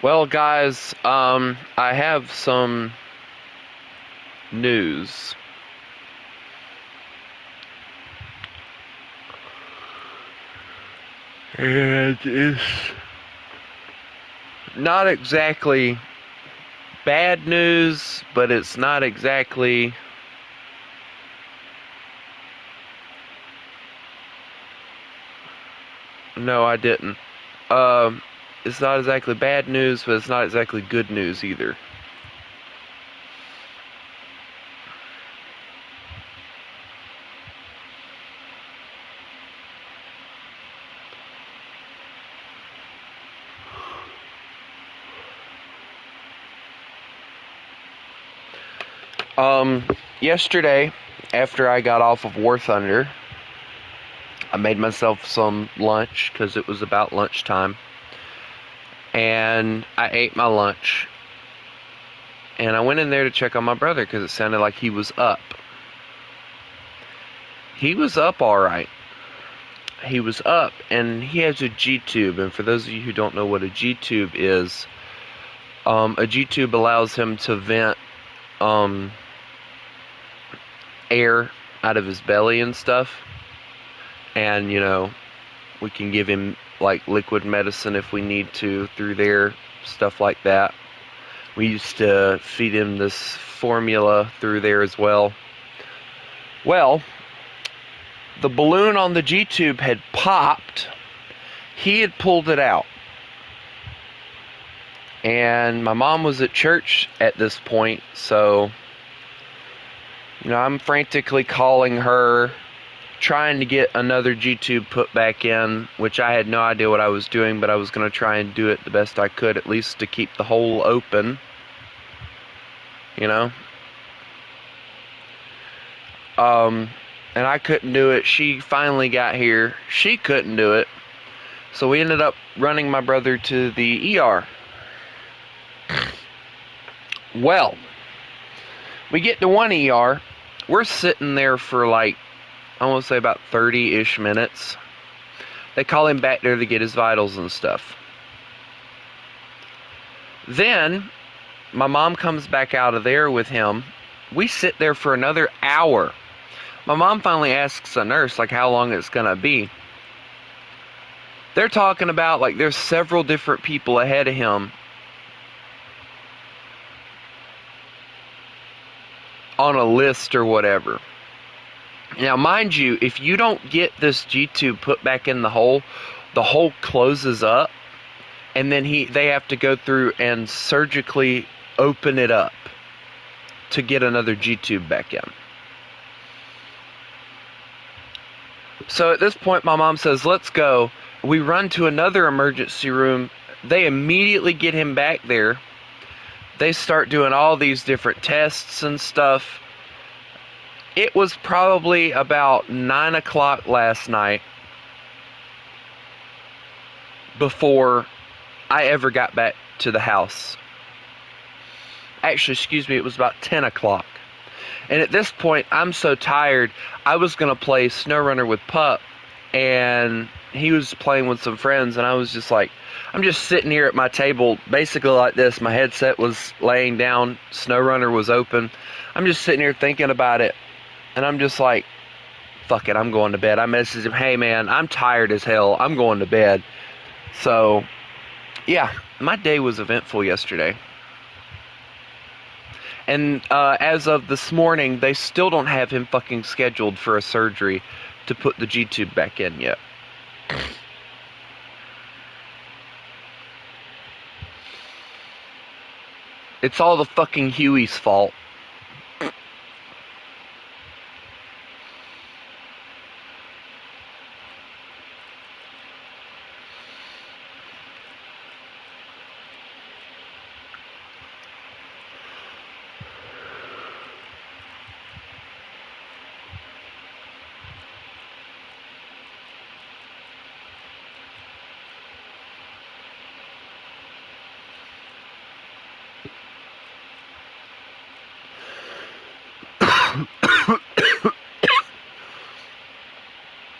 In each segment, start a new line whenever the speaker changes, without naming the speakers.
Well, guys, I have some news. And it's not exactly bad news, but it's not exactly... No, I didn't. It's not exactly bad news, but it's not exactly good news either. Yesterday, after I got off of warthunder, I made myself some lunch because it was about lunchtime. And I ate my lunch. And I went in there to check on my brother because it sounded like he was up. He was up alright. He was up, and he has a G-tube. And for those of you who don't know what a G-tube is, a G-tube allows him to vent air out of his belly and stuff. And, you know, we can give him, like, liquid medicine if we need to through there, stuff like that. We used to feed him this formula through there as well. Well, the balloon on the G-tube had popped. He had pulled it out. And my mom was at church at this point, so, you know, I'm frantically calling her, trying to get another G-tube put back in, which I had no idea what I was doing, but I was going to try and do it the best I could, at least to keep the hole open, you know. And I couldn't do it. She finally got here. She couldn't do it. So we ended up running my brother to the ER. Well, we get to one ER. We're sitting there for like, I want to say about 30-ish minutes. They call him back there to get his vitals and stuff. Then, my mom comes back out of there with him. We sit there for another hour. My mom finally asks a nurse, like, how long it's gonna be. They're talking about, like, there's several different people ahead of him on a list or whatever. Now, mind you, if you don't get this G-tube put back in the hole closes up, and then they have to go through and surgically open it up to get another G-tube back in. So at this point, my mom says, let's go. We run to another emergency room. They immediately get him back there. They start doing all these different tests and stuff. It was probably about 9 o'clock last night before I ever got back to the house. Actually, excuse me, it was about 10 o'clock. And at this point, I'm so tired, I was going to play SnowRunner with Pup, and he was playing with some friends, and I was just like, I'm just sitting here at my table, basically like this. My headset was laying down, SnowRunner was open. I'm just sitting here thinking about it, and I'm just like, fuck it, I'm going to bed. I messaged him, hey man, I'm tired as hell, I'm going to bed. So, yeah, my day was eventful yesterday. And as of this morning, they still don't have him fucking scheduled for a surgery to put the G-tube back in yet. It's all the fucking Huey's fault.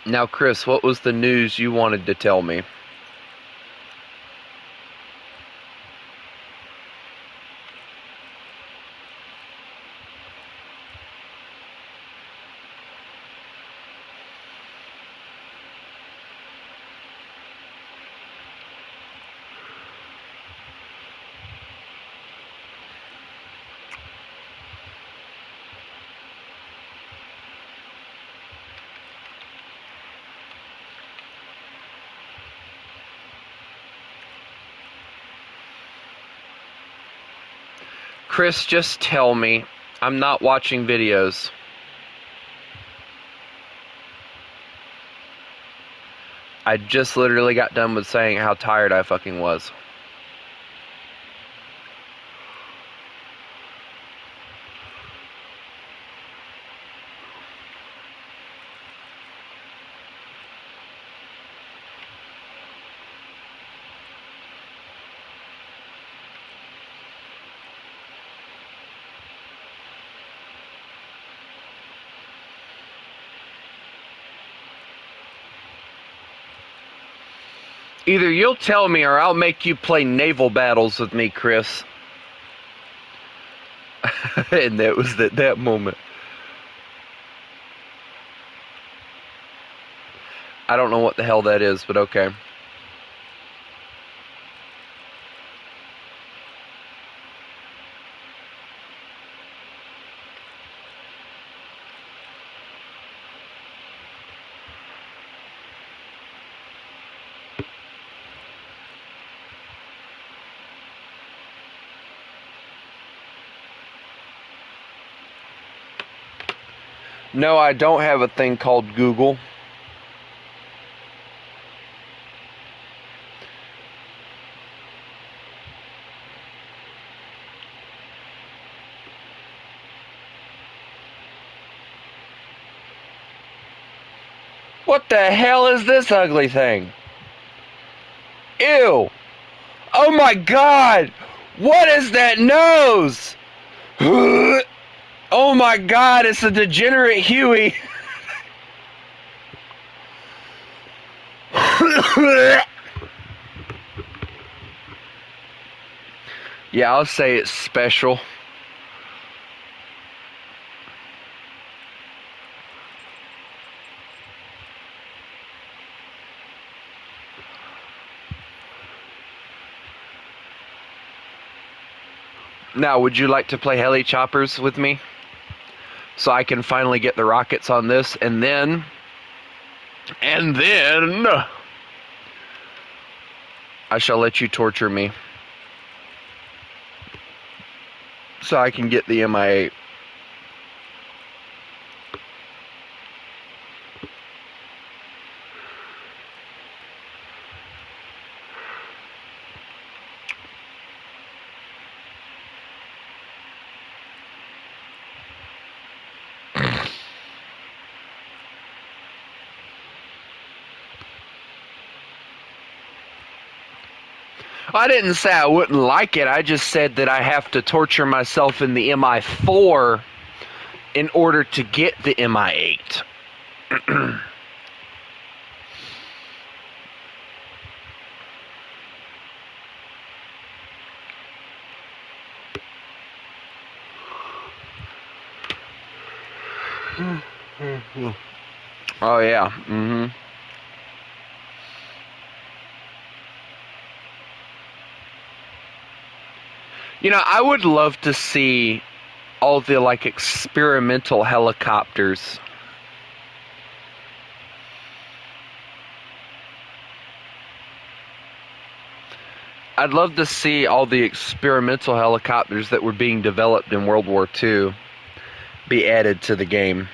Now, Chris, what was the news you wanted to tell me? Chris, just tell me. I'm not watching videos. I just literally got done with saying how tired I fucking was. Either you'll tell me or I'll make you play naval battles with me, Chris. And that was that moment. I don't know what the hell that is, but okay. No, I don't have a thing called Google. What the hell is this ugly thing? Ew! Oh my god! What is that nose? Oh my god, it's a degenerate Huey. Yeah, I'll say it's special. Now, would you like to play heli choppers with me? So I can finally get the rockets on this, and then I shall let you torture me. So I can get the MI8. I didn't say I wouldn't like it. I just said that I have to torture myself in the MI4 in order to get the MI8. Oh yeah. Mm-hmm. You know, I would love to see all the like experimental helicopters. I'd love to see all the experimental helicopters that were being developed in World War II be added to the game.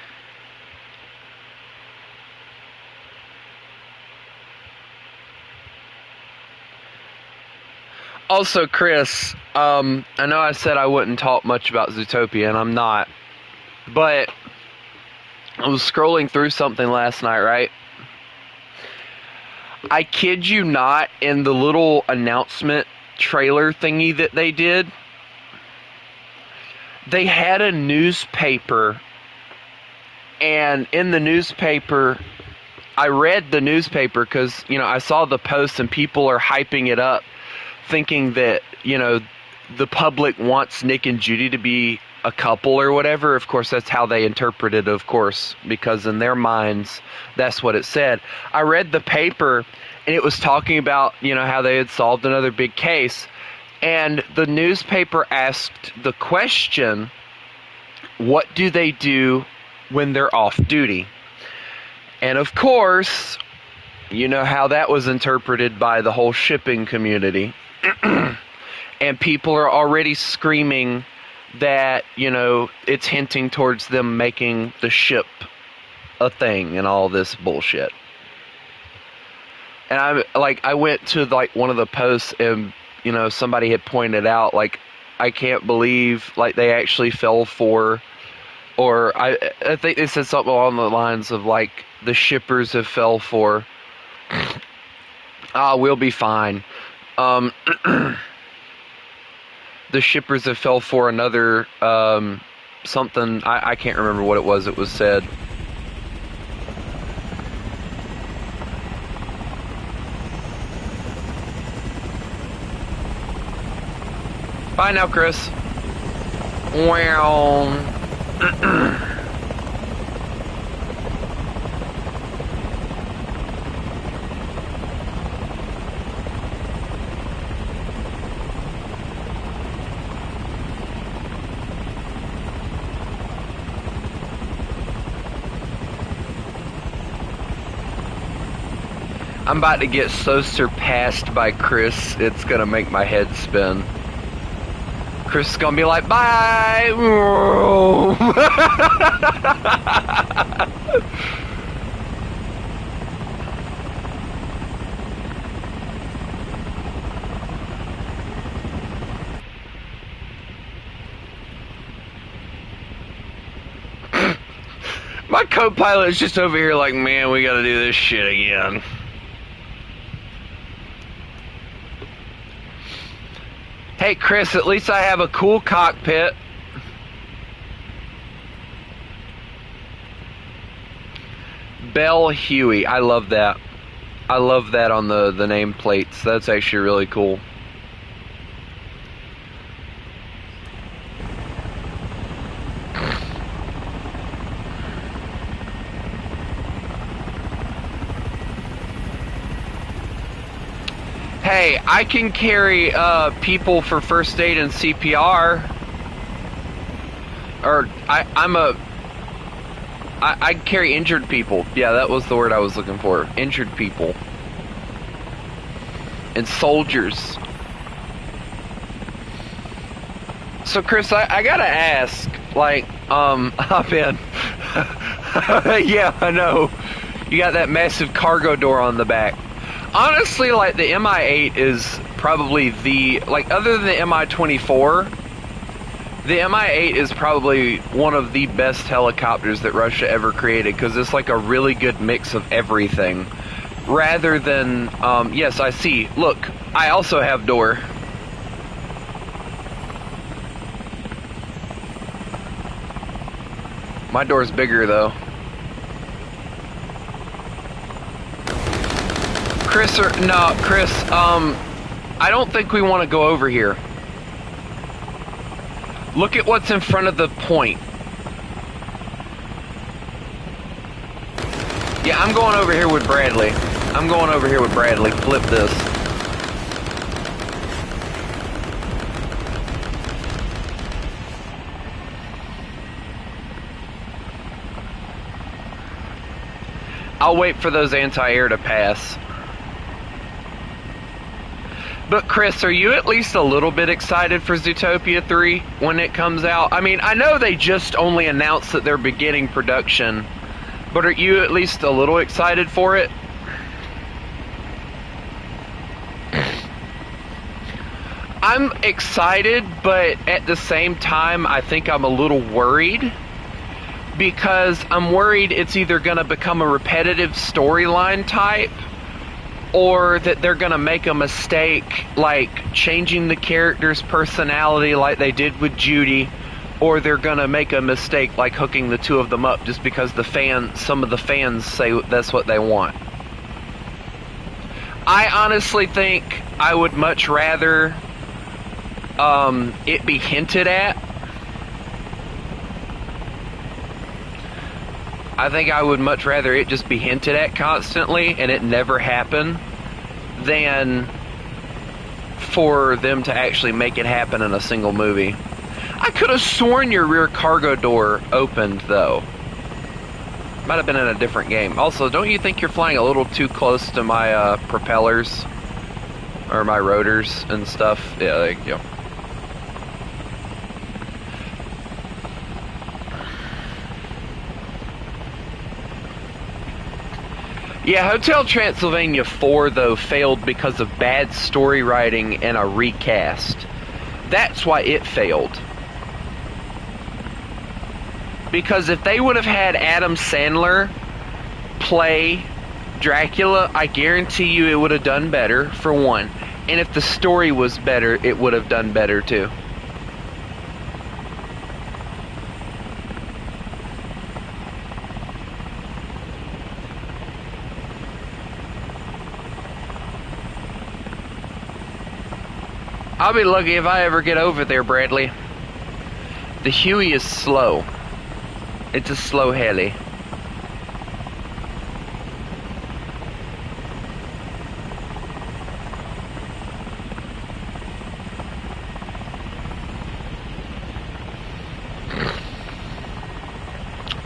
Also, Chris, I know I said I wouldn't talk much about Zootopia, and I'm not. But I was scrolling through something last night, right? I kid you not, in the little announcement trailer thingy that they did, they had a newspaper And in the newspaper, I read the newspaper because, you know, I saw the post and people are hyping it up, thinking that, you know, the public wants Nick and Judy to be a couple or whatever. Of course, that's how they interpret it, of course, because in their minds, that's what it said. I read the paper, and it was talking about, you know, how they had solved another big case. And the newspaper asked the question, what do they do when they're off duty? And of course, you know how that was interpreted by the whole shipping community. And people are already screaming that, you know, it's hinting towards them making the ship a thing and all this bullshit. And I went to like one of the posts, and, you know, somebody had pointed out, like, I can't believe, like, they actually fell for, or I think they said something along the lines of, like, the shippers have fell for, we'll be fine. The shippers have fell for another, something, I can't remember what it was said. Bye now, Chris. Well, I'm about to get so surpassed by Chris, it's gonna make my head spin. Chris is gonna be like, bye! My co-pilot is just over here like, man, we gotta do this shit again. Hey, Chris, at least I have a cool cockpit. Bell Huey. I love that. I love that on the nameplates. That's actually really cool. Hey, I can carry people for first aid and CPR. Or I carry injured people. Yeah, that was the word I was looking for. Injured people. And soldiers. So Chris, I gotta ask, like, man. Yeah, I know. You got that massive cargo door on the back. Honestly, like, the Mi-8 is probably the, like, other than the Mi-24, the Mi-8 is probably one of the best helicopters that Russia ever created, because it's like a really good mix of everything. Rather than, yes, I see. Look, I also have door. My door's bigger, though. Chris, I don't think we want to go over here. Look at what's in front of the point. Yeah, I'm going over here with Bradley. Flip this. I'll wait for those anti-air to pass. But Chris, are you at least a little bit excited for Zootopia 3 when it comes out? I mean, I know they just only announced that they're beginning production, but are you at least a little excited for it? I'm excited, but at the same time, I think I'm a little worried. Because I'm worried it's either going to become a repetitive storyline type, or that they're going to make a mistake, like changing the character's personality like they did with Judy, or they're gonna make a mistake like hooking the two of them up just because some of the fans say that's what they want. I honestly think I would much rather it be hinted at. I think I would much rather it just be hinted at constantly and it never happen than for them to actually make it happen in a single movie. I could have sworn your rear cargo door opened, though. Might have been in a different game. Also, don't you think you're flying a little too close to my propellers? Or my rotors and stuff? Yeah, there you go. Yeah, Hotel Transylvania 4, though, failed because of bad story writing and a recast. That's why it failed. Because if they would have had Adam Sandler play Dracula, I guarantee you it would have done better, for one. And if the story was better, it would have done better, too. I'll be lucky if I ever get over there, Bradley. The Huey is slow. It's a slow heli.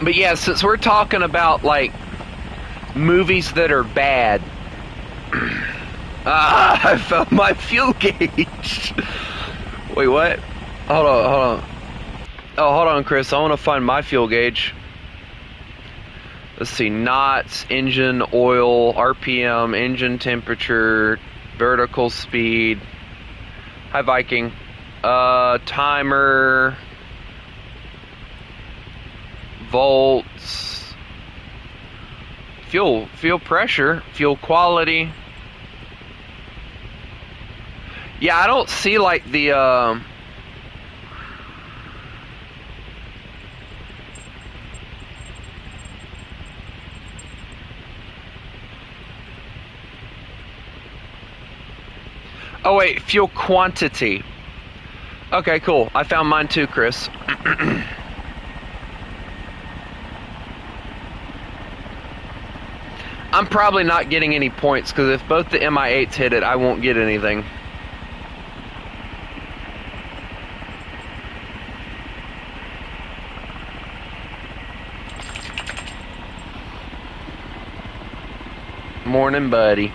But yeah, since we're talking about, like, movies that are bad... I found my fuel gauge! Wait, what? Hold on. Oh, hold on, Chris. I want to find my fuel gauge. Let's see. Knots, engine oil, RPM, engine temperature, vertical speed. Hi, Viking. Timer. Volts. Fuel pressure. Fuel quality. Yeah, I don't see, like, the, Oh, wait, fuel quantity. Okay, cool. I found mine too, Chris. I'm probably not getting any points, because if both the MI8s hit it, I won't get anything. Morning, buddy.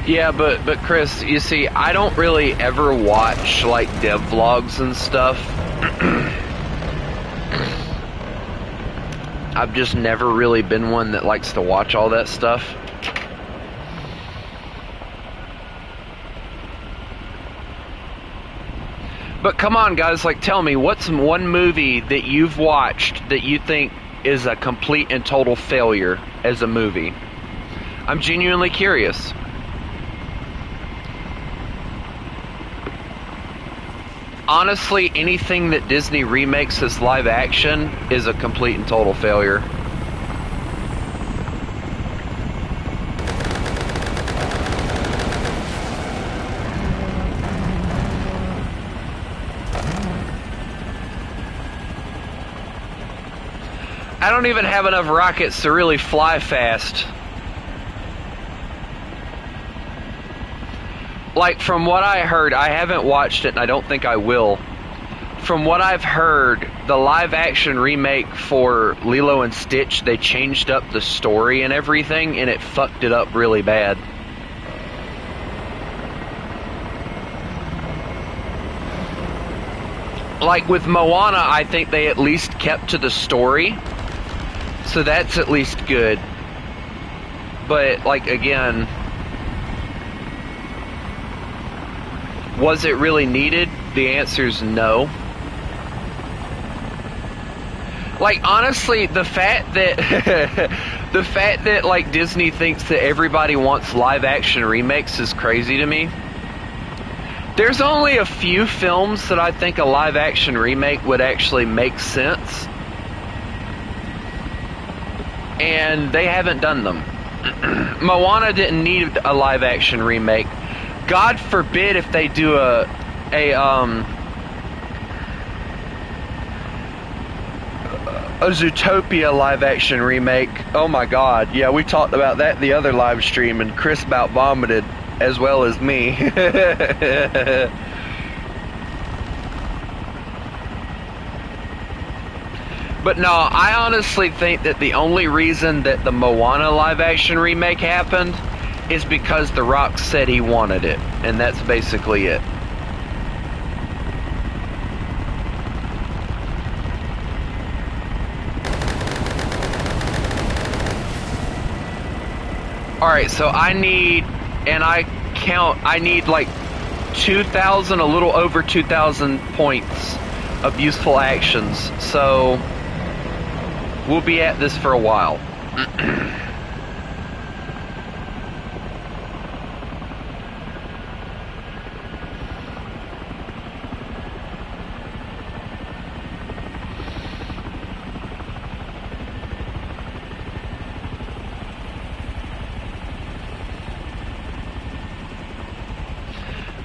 Yeah, but Chris, you see, I don't really ever watch, like, dev vlogs and stuff. I've just never really been one that likes to watch all that stuff. But come on, guys, like, tell me, what's one movie that you've watched that you think is a complete and total failure as a movie? I'm genuinely curious. Honestly, anything that Disney remakes as live action is a complete and total failure. I don't even have enough rockets to really fly fast. Like, from what I heard, I haven't watched it and I don't think I will. From what I've heard, the live action remake for Lilo and Stitch, they changed up the story and everything, and it fucked it up really bad. like with Moana, I think they at least kept to the story, so that's at least good. But like again, was it really needed? The answer is no. Like honestly, the fact that like Disney thinks that everybody wants live action remakes is crazy to me. There's only a few films that I think a live action remake would actually make sense, and they haven't done them. Moana didn't need a live action remake. God forbid if they do a Zootopia live action remake. Oh my god, yeah, we talked about that in the other live stream, and Chris about vomited, as well as me. But no, I honestly think that the only reason that the Moana live action remake happened is because The Rock said he wanted it, and that's basically it. Alright, so I need like 2,000, a little over 2,000 points of useful actions. So we'll be at this for a while.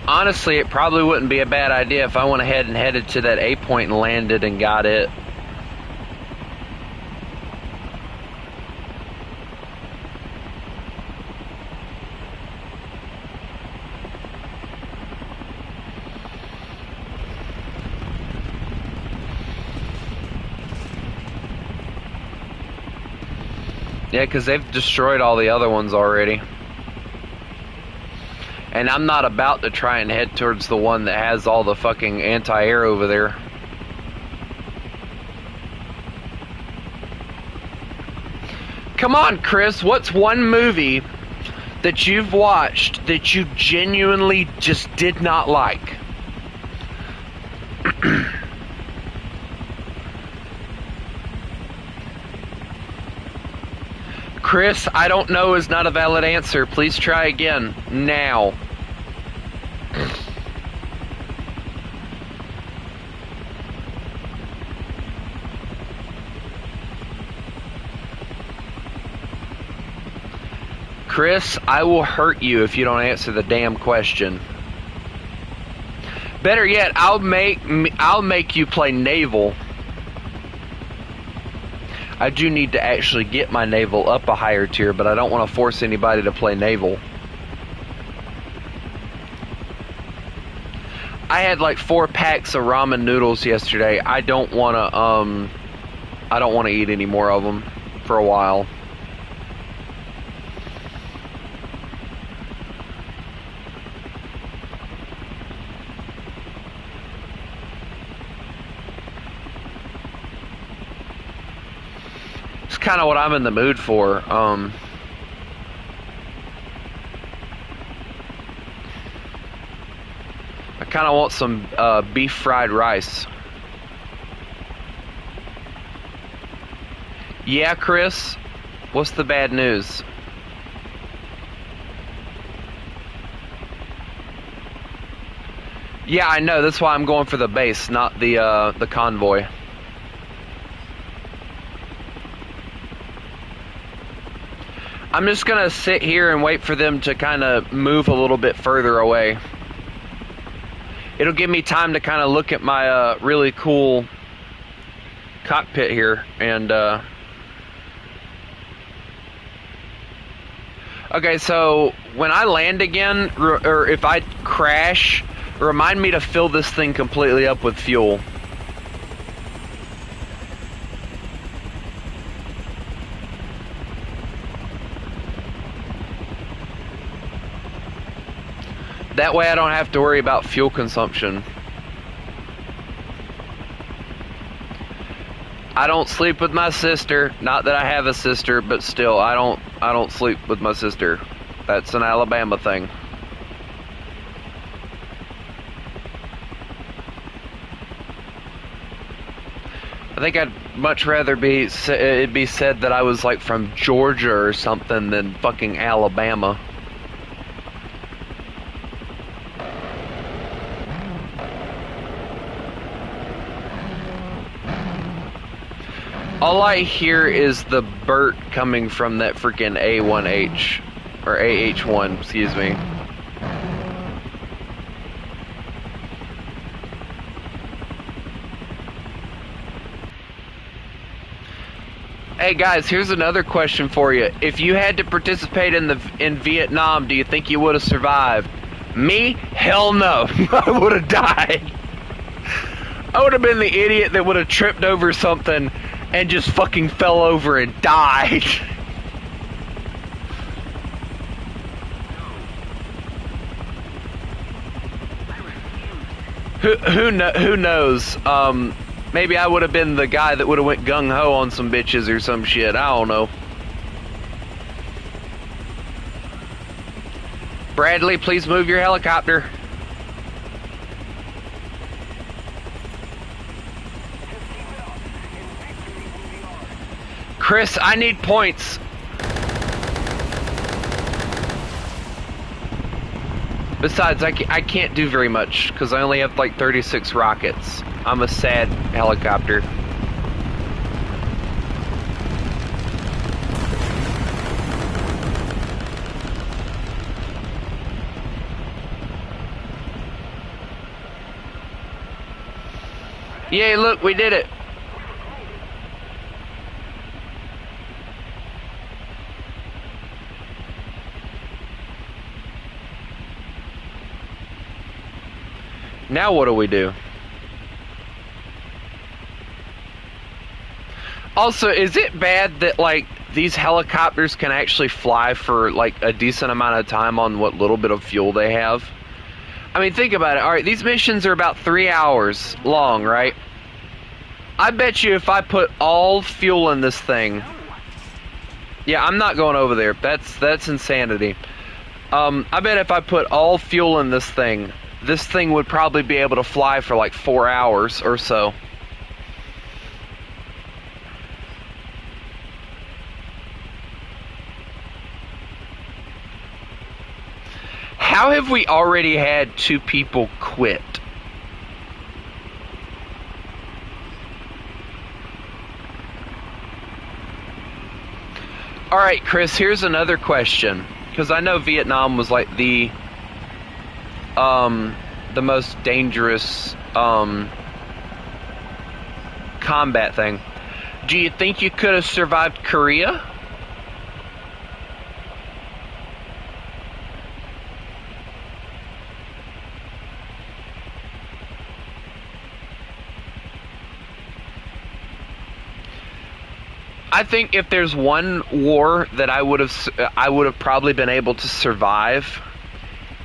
Honestly, it probably wouldn't be a bad idea if I went ahead and headed to that A point and landed and got it. Yeah, because they've destroyed all the other ones already. And I'm not about to try and head towards the one that has all the fucking anti-air over there. Come on, Chris, what's one movie that you've watched that you genuinely just did not like? Chris, I don't know is not a valid answer. Please try again. Now. Chris, I will hurt you if you don't answer the damn question. Better yet, I'll make you play naval. I do need to actually get my naval up a higher tier, but I don't want to force anybody to play naval. I had like 4 packs of ramen noodles yesterday. I don't want to eat any more of them for a while. It's kind of what I'm in the mood for. I kind of want some beef fried rice. Yeah, Chris? What's the bad news? Yeah, I know. That's why I'm going for the base, not the convoy. I'm just gonna sit here and wait for them to kind of move a little bit further away. It'll give me time to kind of look at my really cool cockpit here and okay, so when I land again, or if I crash, remind me to fill this thing completely up with fuel. That way I don't have to worry about fuel consumption. I don't sleep with my sister. Not that I have a sister, but still, I don't sleep with my sister. That's an Alabama thing. I think I'd much rather it be said that I was like from Georgia or something than fucking Alabama. All I hear is the Burt coming from that freaking A1H, or AH1, excuse me. Hey guys, here's another question for you. If you had to participate in Vietnam, do you think you would have survived? Me? Hell no. I would have died. I would have been the idiot that would have tripped over something and just fucking fell over and died. Who knows? Maybe I would have been the guy that would have went gung-ho on some bitches or some shit. I don't know. Bradley, please move your helicopter. Chris, I need points. Besides, I can't do very much because I only have like 36 rockets. I'm a sad helicopter. Yay, look, we did it. Now what do we do? Also, is it bad that like these helicopters can actually fly for like a decent amount of time on what little bit of fuel they have? I mean, think about it. Alright, these missions are about 3 hours long, right? I bet you if I put all fuel in this thing... Yeah, I'm not going over there. That's insanity. I bet if I put all fuel in this thing would probably be able to fly for like 4 hours or so. How have we already had 2 people quit? Alright, Chris, here's another question. Because I know Vietnam was like the most dangerous combat thing. Do you think you could have survived Korea? I think if there's one war that I would have probably been able to survive,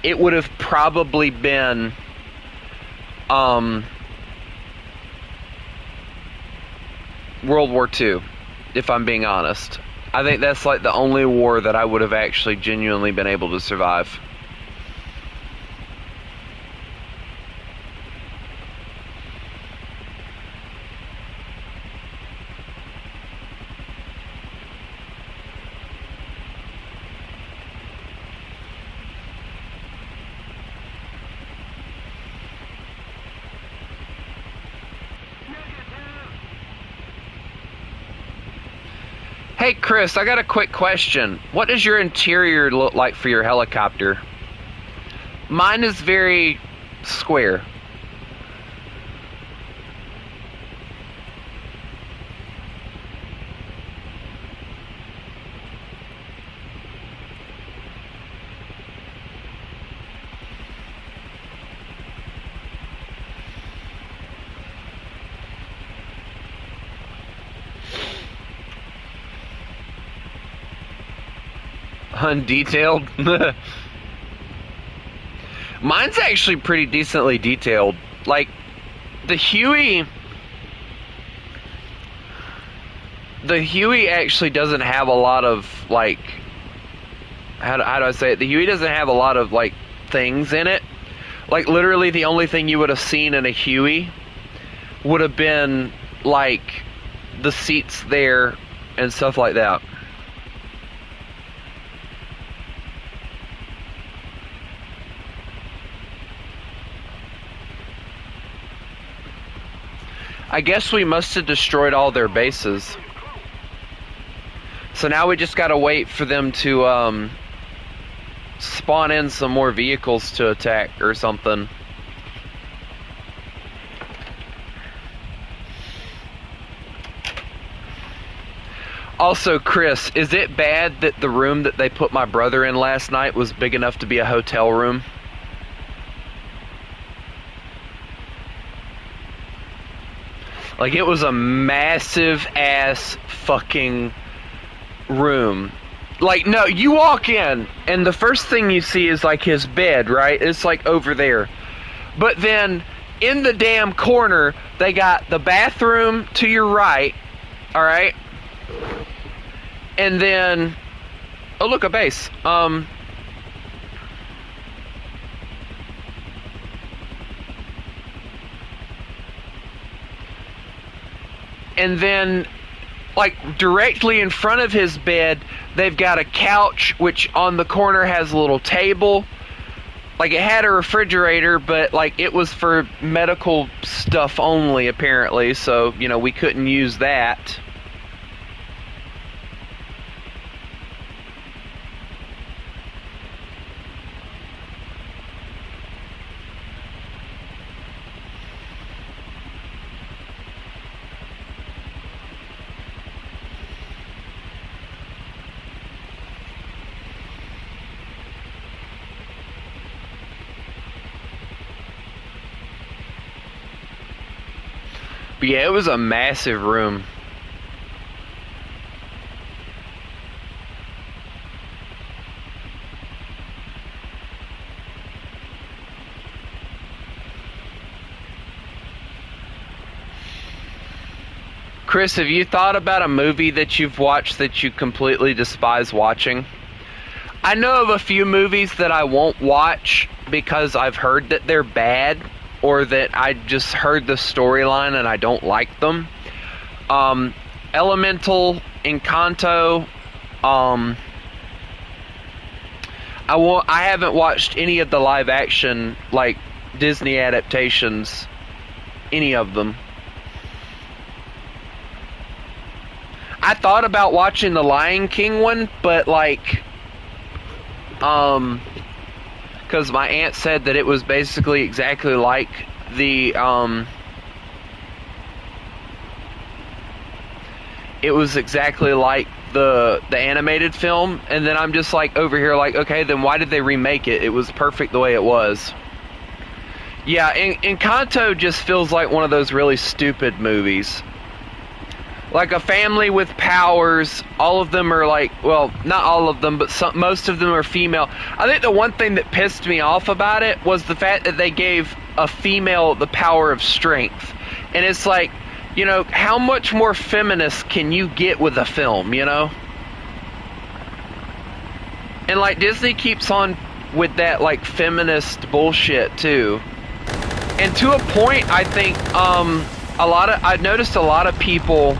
it would have probably been World War II, if I'm being honest. I think that's like the only war that I would have actually genuinely been able to survive. Hey Chris, I got a quick question. What does your interior look like for your helicopter? Mine is very square. Undetailed? Mine's actually pretty decently detailed. Like, the Huey... the Huey actually doesn't have a lot of, like, how do I say it? The Huey doesn't have a lot of, like, things in it. Like, literally the only thing you would have seen in a Huey would have been, like, the seats there and stuff like that. I guess we must have destroyed all their bases. So now we just gotta wait for them to spawn in some more vehicles to attack or something. Also, Chris, is it bad that the room that they put my brother in last night was big enough to be a hotel room? Like, it was a massive ass fucking room. Like, no, you walk in and the first thing you see is like his bed, right? It's like over there. But then in the damn corner, they got the bathroom to your right, all right? And then, oh look, a base. And then, like, directly in front of his bed, they've got a couch, which on the corner has a little table. Like, it had a refrigerator, but, like, it was for medical stuff only, apparently. So, you know, we couldn't use that. But yeah, it was a massive room. Chris, have you thought about a movie that you've watched that you completely despise watching? I know of a few movies that I won't watch because I've heard that they're bad, or that I just heard the storyline and I don't like them. Elemental, Encanto. I haven't watched any of the live action, like, Disney adaptations. Any of them. I thought about watching the Lion King one, but, like, because my aunt said that it was basically exactly like the, it was exactly like the animated film, and then I'm just like over here like, okay, then why did they remake it? It was perfect the way it was. Yeah, Encanto just feels like one of those really stupid movies. Like a family with powers, all of them are like, well, not all of them, but most of them are female. I think the one thing that pissed me off about it was the fact that they gave a female the power of strength. And it's like, you know, how much more feminist can you get with a film, you know? And like Disney keeps on with that like feminist bullshit too. And to a point, I think I've noticed a lot of people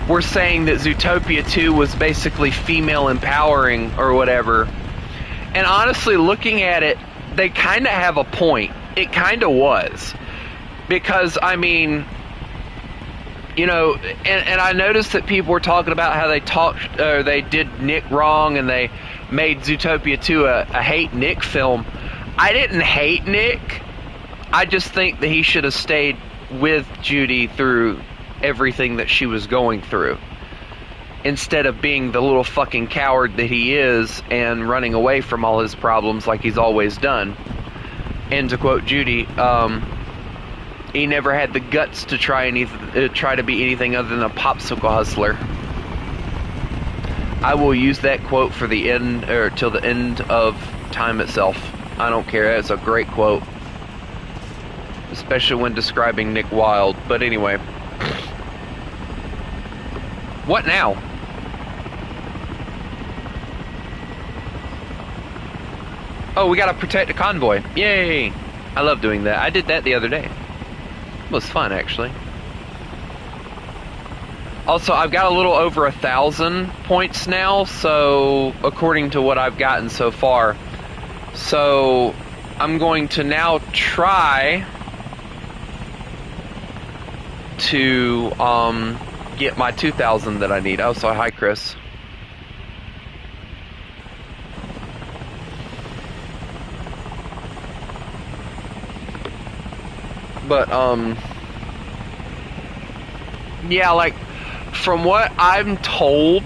were saying that Zootopia 2 was basically female empowering or whatever. And honestly, looking at it, they kind of have a point. It kind of was. Because, I mean, you know, and I noticed that people were talking about how they did Nick wrong and they made Zootopia 2 a hate Nick film. I didn't hate Nick. I just think that he should have stayed with Judy through everything that she was going through, instead of being the little fucking coward that he is and running away from all his problems like he's always done. And to quote Judy, he never had the guts to try to be anything other than a popsicle hustler. I will use that quote for the end, or till the end of time itself. I don't care. That's a great quote, especially when describing Nick Wilde. But anyway. What now? Oh, we gotta protect the convoy. Yay! I love doing that. I did that the other day. It was fun, actually. Also, I've got a little over 1,000 points now, so according to what I've gotten so far. So I'm going to now try to get my 2,000 that I need. Oh, so hi, Chris. But yeah, like from what I'm told,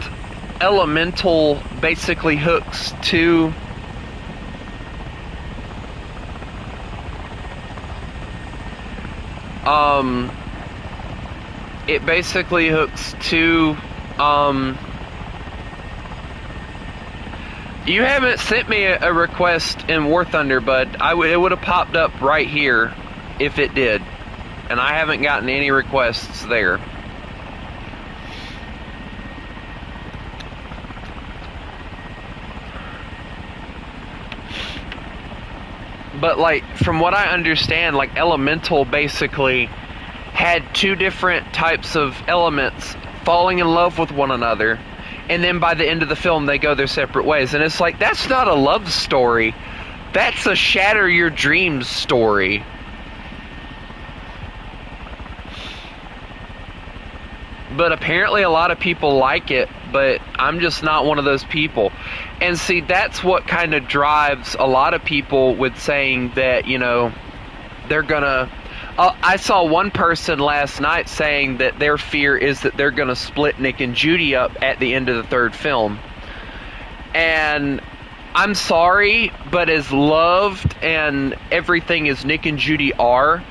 Elemental basically hooks to it basically hooks to you haven't sent me a request in War Thunder, but it would have popped up right here if it did, and I haven't gotten any requests there. But like from what I understand, like Elemental basically had two different types of elements falling in love with one another, and then by the end of the film they go their separate ways, and it's like, that's not a love story, that's a shatter your dreams story. But apparently a lot of people like it, but I'm just not one of those people. And see, that's what kind of drives a lot of people with saying that, you know, they're gonna I saw one person last night saying that their fear is that they're gonna split Nick and Judy up at the end of the third film. And I'm sorry, but as loved and everything as Nick and Judy are,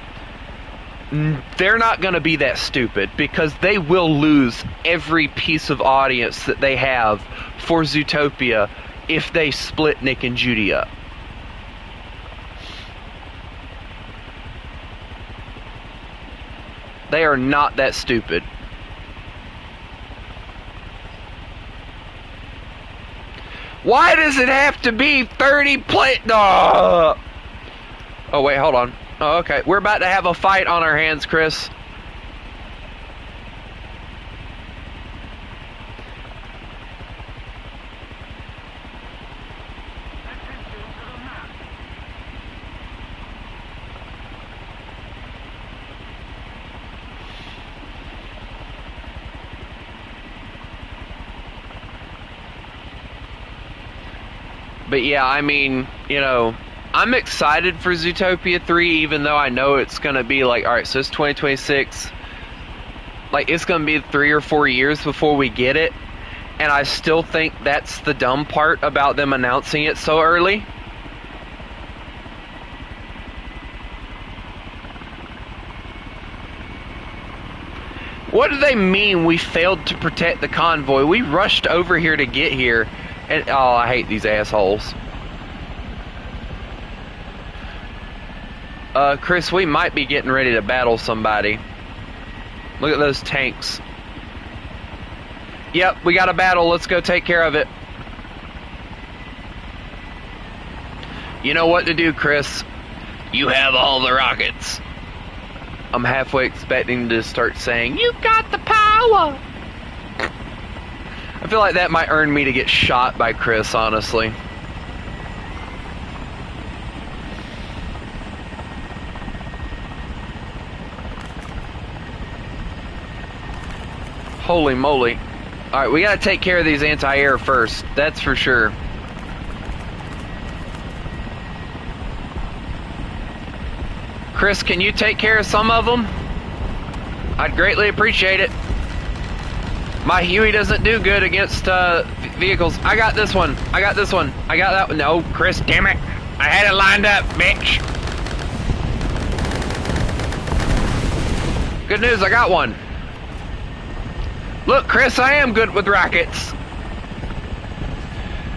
they're not going to be that stupid, because they will lose every piece of audience that they have for Zootopia if they split Nick and Judy up. They are not that stupid. Why does it have to be 30 plate? Oh, wait, hold on. Oh, okay. We're about to have a fight on our hands, Chris. But yeah, I mean, you know, I'm excited for Zootopia 3, even though I know it's going to be like, alright, so it's 2026. Like, it's going to be 3 or 4 years before we get it. And I still think that's the dumb part about them announcing it so early. What do they mean we failed to protect the convoy? We rushed over here to get here. And, oh, I hate these assholes. Chris, we might be getting ready to battle somebody. Look at those tanks. Yep, we got a battle. Let's go take care of it. You know what to do, Chris. You have all the rockets. I'm halfway expecting to start saying, "You got the power." I feel like that might earn me to get shot by Chris, honestly. Holy moly. Alright, we gotta take care of these anti-air first. That's for sure. Chris, can you take care of some of them? I'd greatly appreciate it. My Huey doesn't do good against vehicles. I got this one. I got this one. I got that one. No, Chris, damn it. I had it lined up, bitch. Good news, I got one. Look, Chris, I am good with rockets.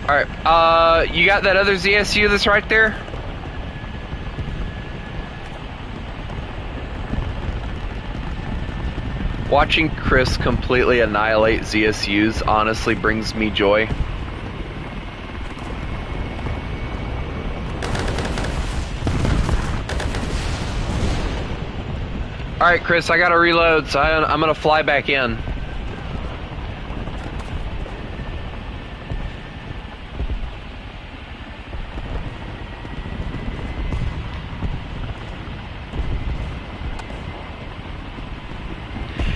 Alright, you got that other ZSU that's right there? Watching Chris completely annihilate ZSUs honestly brings me joy. Alright, Chris, I gotta reload, so I'm gonna fly back in.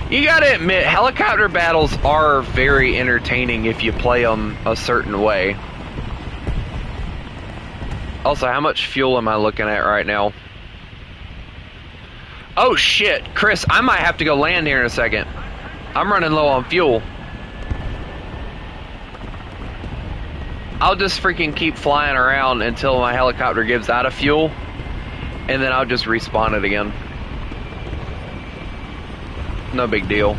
You gotta admit, helicopter battles are very entertaining if you play them a certain way. Also, how much fuel am I looking at right now? Oh shit, Chris, I might have to go land here in a second. I'm running low on fuel. I'll just freaking keep flying around until my helicopter gives out of fuel, and then I'll just respawn it again. No big deal.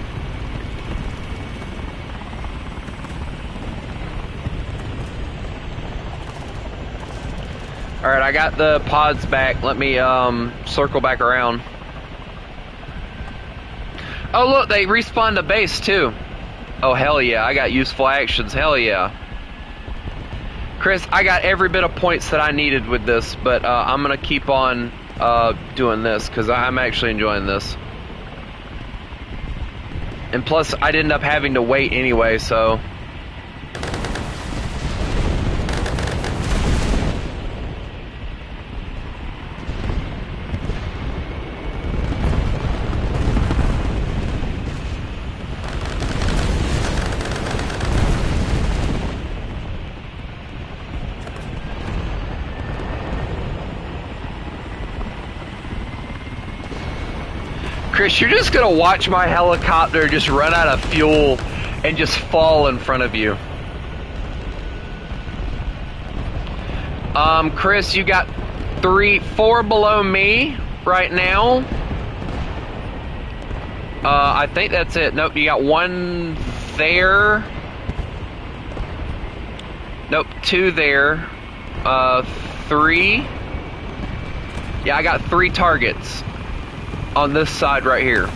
Alright, I got the pods back. Let me circle back around. Oh look, they respawned the base too. Oh hell yeah, I got useful actions, hell yeah. Chris, I got every bit of points that I needed with this, but I'm gonna keep on doing this, because I'm actually enjoying this. And plus, I'd end up having to wait anyway, so... Chris, you're just gonna watch my helicopter just run out of fuel and just fall in front of you. Chris, you got 4 below me right now. I think that's it. Nope, you got 1 there. Nope, 2 there. 3. Yeah, I got 3 targets on this side right here.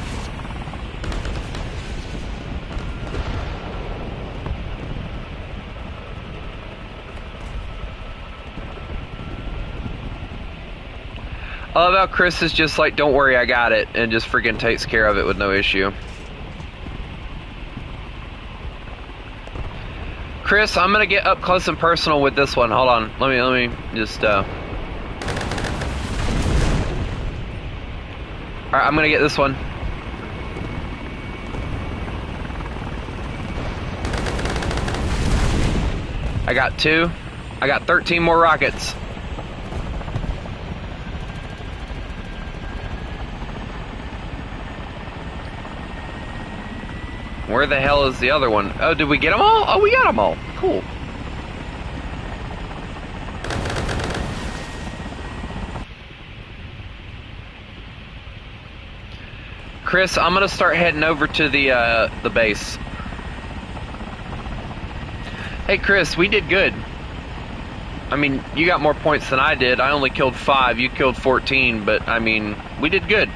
I love how Chris is just like, don't worry, I got it, and just freaking takes care of it with no issue. Chris, I'm gonna get up close and personal with this one. Hold on, let me just Alright, I'm gonna get this one. I got 2. I got 13 more rockets. Where the hell is the other one? Oh, did we get them all? Oh, we got them all. Cool. Chris, I'm gonna start heading over to the base. Hey Chris, we did good. I mean, you got more points than I did. I only killed 5, you killed 14, but I mean, we did good.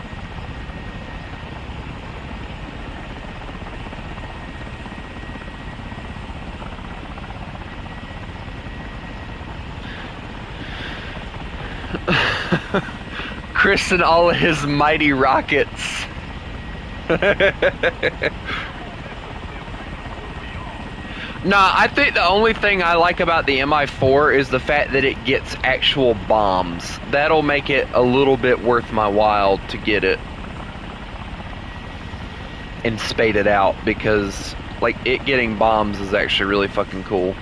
Chris and all of his mighty rockets. Nah, I think the only thing I like about the MI4 is the fact that it gets actual bombs. That'll make it a little bit worth my while to get it and spade it out, because like it getting bombs is actually really fucking cool.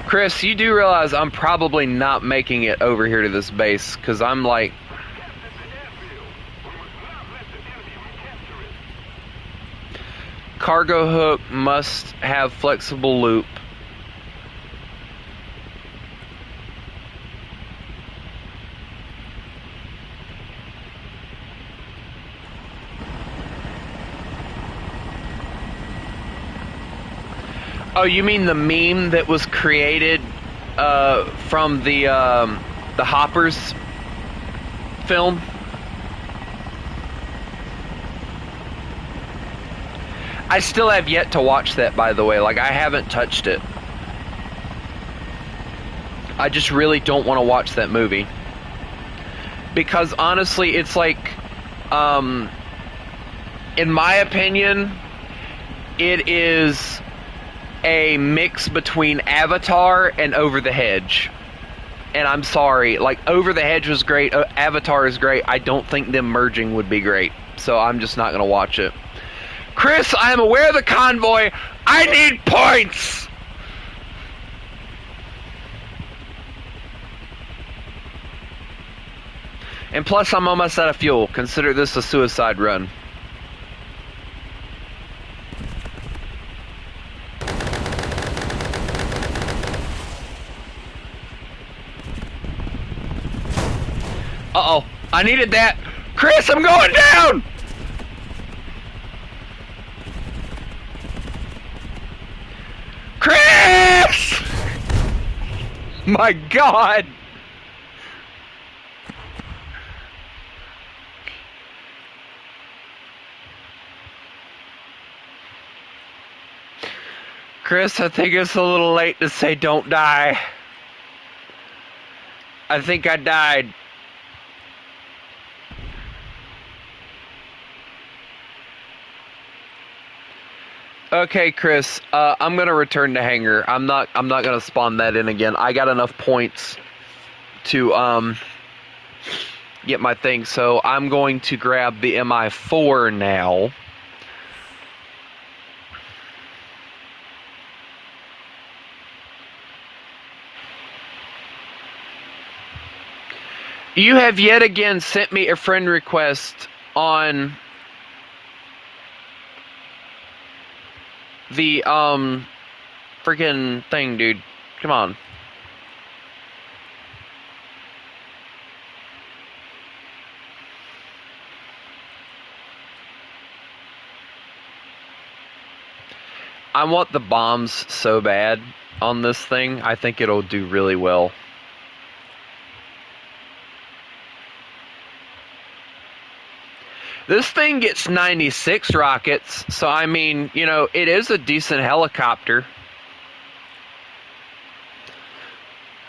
Chris, you do realize I'm probably not making it over here to this base, because I'm like... Cargo hook must have flexible loop. Oh, you mean the meme that was created from the hoppers? film. I still have yet to watch that, by the way. Like, I haven't touched it. I just really don't want to watch that movie. Because honestly, it's like, in my opinion, it is a mix between Avatar and Over the Hedge. And I'm sorry, like, Over the Hedge was great, Avatar is great. I don't think them merging would be great. So I'm just not going to watch it. Chris, I am aware of the convoy. I need points! And plus, I'm almost out of fuel. Consider this a suicide run. Uh-oh. I needed that. Chris, I'm going down! Chris! My God! Chris, I think it's a little late to say don't die. I think I died. Okay, Chris, I'm gonna return to hangar. I'm not gonna spawn that in again. I got enough points to get my thing, so I'm going to grab the MI4 now. You have yet again sent me a friend request on the freaking thing, dude. Come on. I want the bombs so bad on this thing. I think it'll do really well. This thing gets 96 rockets, so I mean, you know, it is a decent helicopter.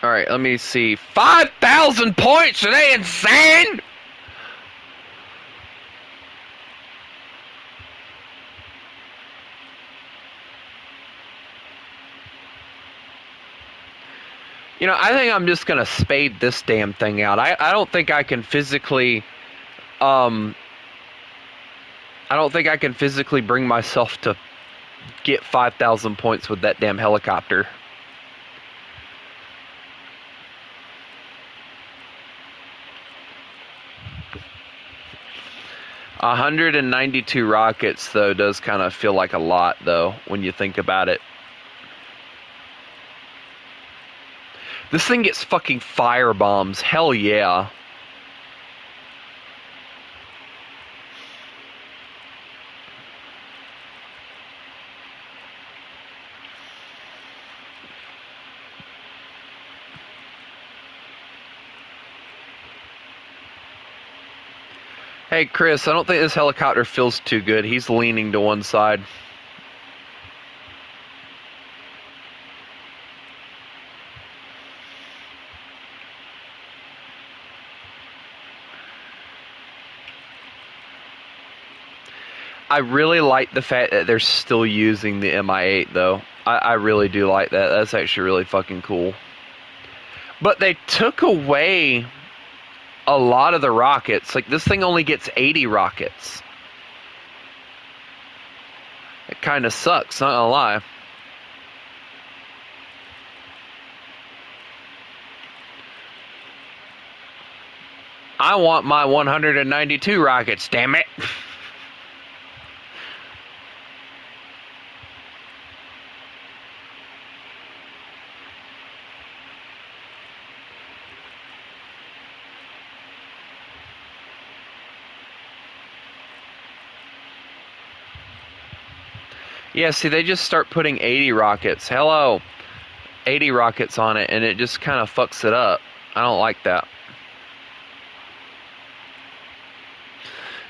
Alright, let me see. 5,000 points! Are they insane? You know, I think I'm just gonna spade this damn thing out. I don't think I can physically, I don't think I can physically bring myself to get 5,000 points with that damn helicopter. $192 rockets, though, does kind of feel like a lot, though, when you think about it. This thing gets fucking fire bombs. Hell yeah. Hey, Chris, I don't think this helicopter feels too good. He's leaning to one side. I really like the fact that they're still using the MI8, though. I really do like that. That's actually really fucking cool. But they took away a lot of the rockets. Like, this thing only gets 80 rockets. It kind of sucks, not gonna lie. I want my 192 rockets, damn it. Yeah, see, they just start putting 80 rockets. Hello. 80 rockets on it, and it just kind of fucks it up. I don't like that.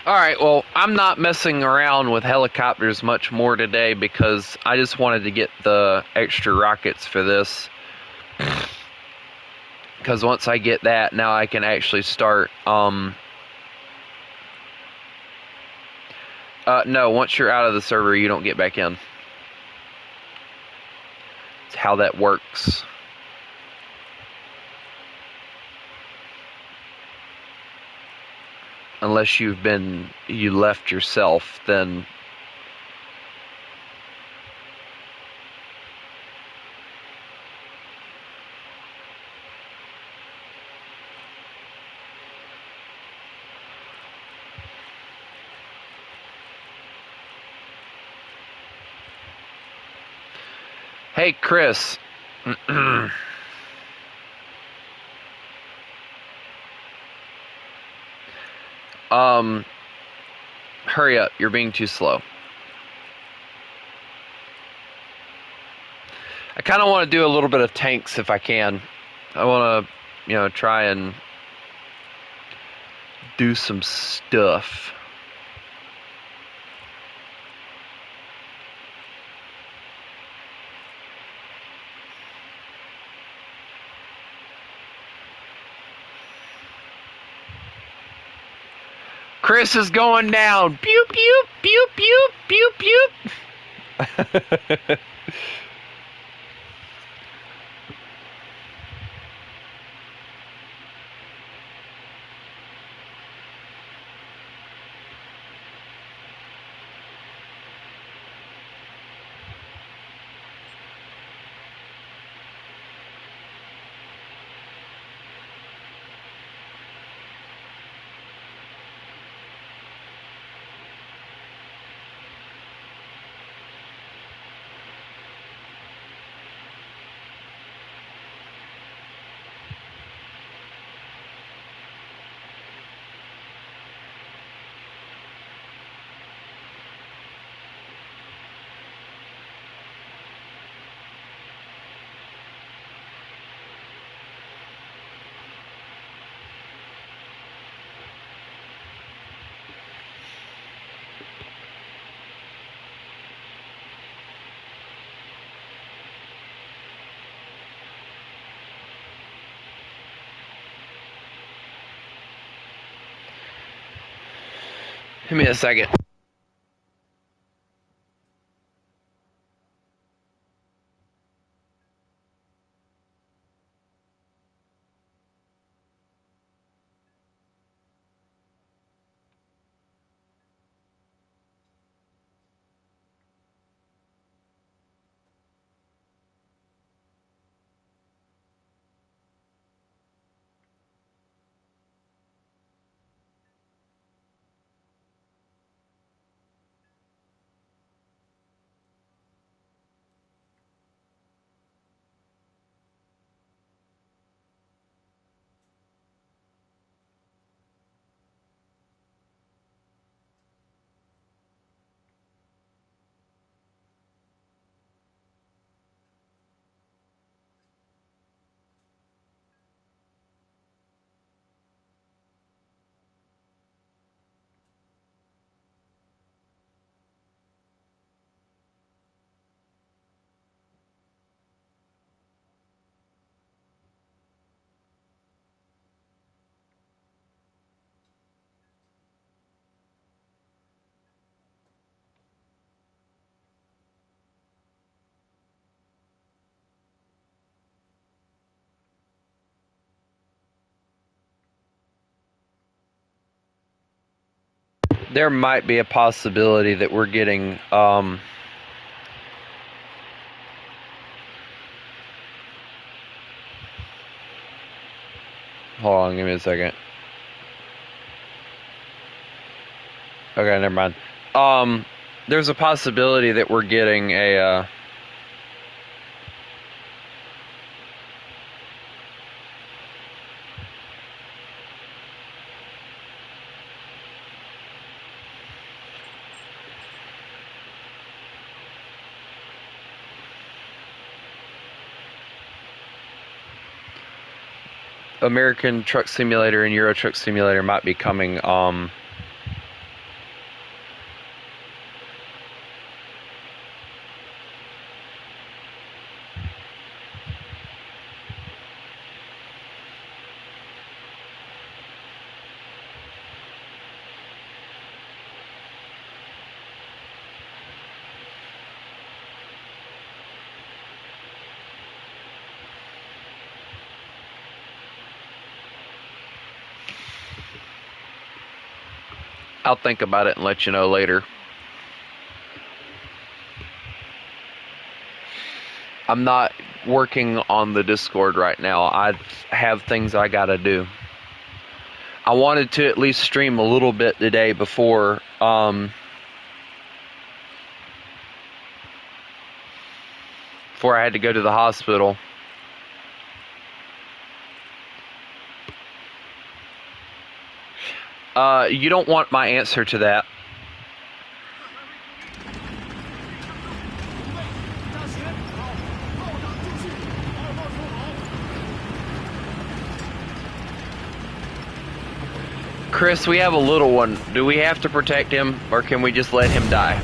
Alright, well, I'm not messing around with helicopters much more today because I just wanted to get the extra rockets for this. Because once I get that, now I can actually start, no, once you're out of the server, you don't get back in. It's how that works. Unless you left yourself, then hey, Chris. Hurry up. You're being too slow. I kind of want to do a little bit of tanks if I can. I want to, try and do some stuff. Chris is going down. Pew, pew, pew, pew, pew, pew. Give me a second. There might be a possibility that we're getting hold on, give me a second. Okay, never mind. There's a possibility that we're getting a American Truck Simulator and Euro Truck Simulator might be coming I'll think about it and let you know later. I'm not working on the Discord right now. I have things I gotta do. I wanted to at least stream a little bit today before I had to go to the hospital. You don't want my answer to that. Chris, we have a little one. Do we have to protect him, or can we just let him die?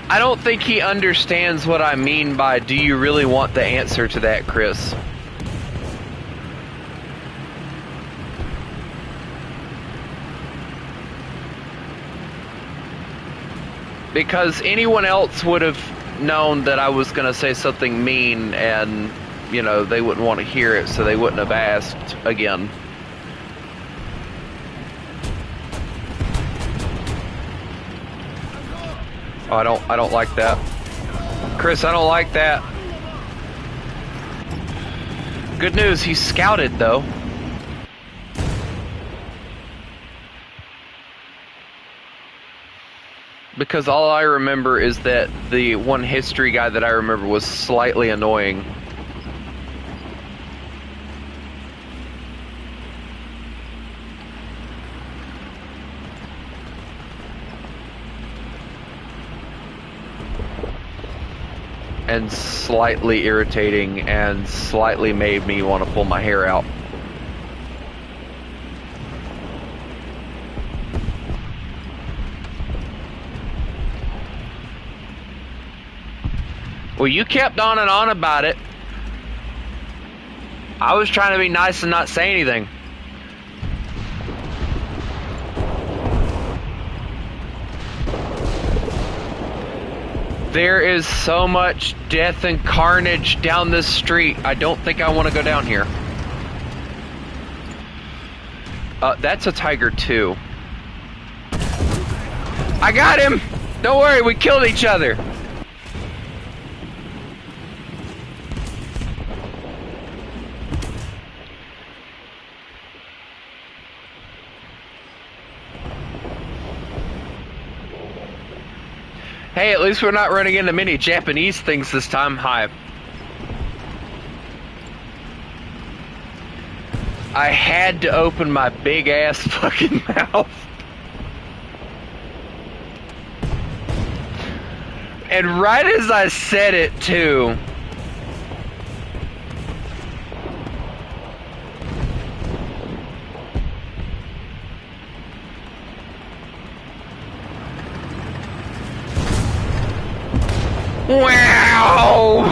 I don't think he understands what I mean by, do you really want the answer to that, Chris? Because anyone else would have known that I was going to say something mean, and, you know, they wouldn't want to hear it, so they wouldn't have asked again. Oh, I don't like that. Chris, I don't like that. Good news, he's scouted, though. Because all I remember is that the one history guy that I remember was slightly annoying. And slightly irritating, and slightly made me want to pull my hair out. Well, you kept on and on about it. I was trying to be nice and not say anything. There is so much death and carnage down this street. I don't think I want to go down here. That's a tiger too. I got him! Don't worry, we killed each other. Hey, at least we're not running into many Japanese things this time. Hi. I had to open my big ass fucking mouth. And right as I said it, too. Wow!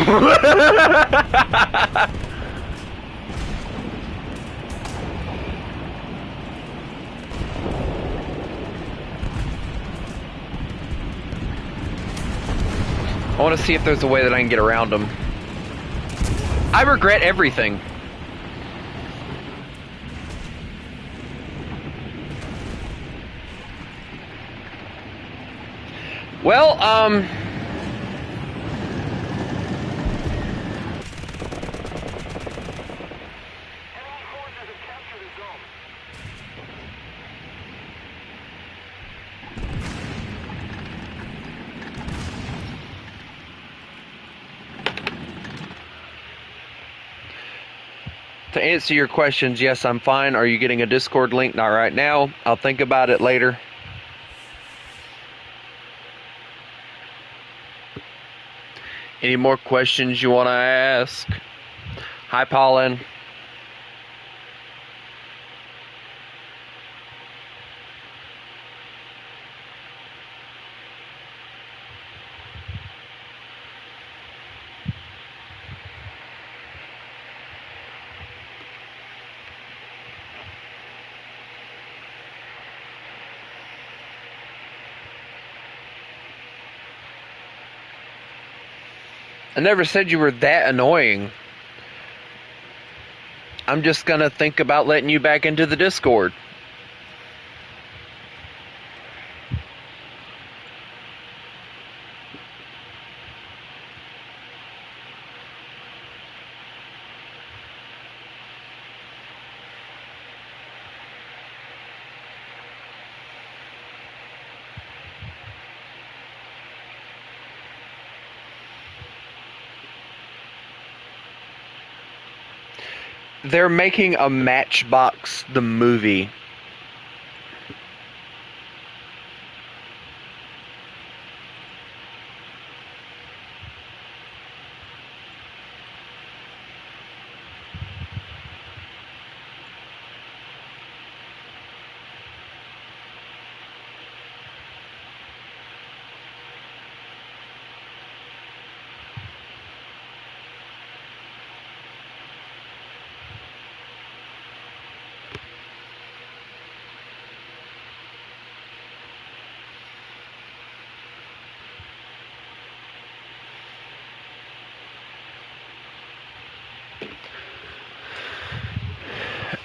I want to see if there's a way that I can get around them. I regret everything. Well, to answer your questions, yes, I'm fine. Are you getting a Discord link? Not right now. I'll think about it later. Any more questions you want to ask? Hi, Pauline. I never said you were that annoying. I'm just gonna think about letting you back into the Discord. They're making a Matchbox the movie.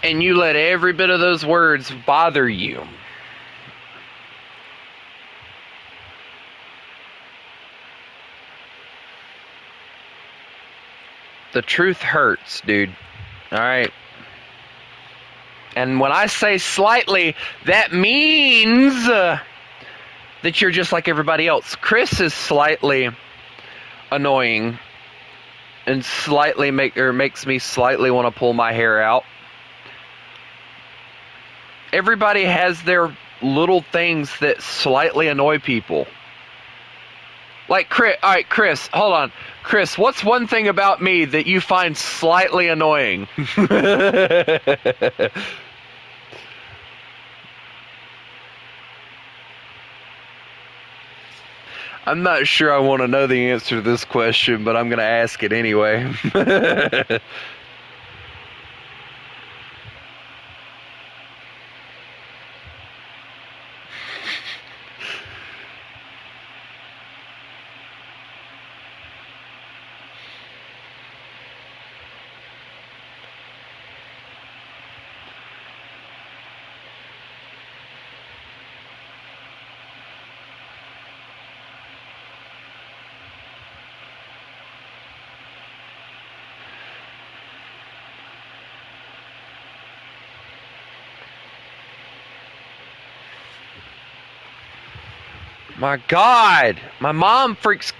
And you let every bit of those words bother you. The truth hurts, dude. Alright? And when I say slightly, that means that you're just like everybody else. Chris is slightly annoying and slightly makes me slightly want to pull my hair out. Everybody has their little things that slightly annoy people. Like Chris, all right, Chris, hold on. Chris, what's one thing about me that you find slightly annoying? I'm not sure I want to know the answer to this question, but I'm going to ask it anyway. My God, my mom freaks.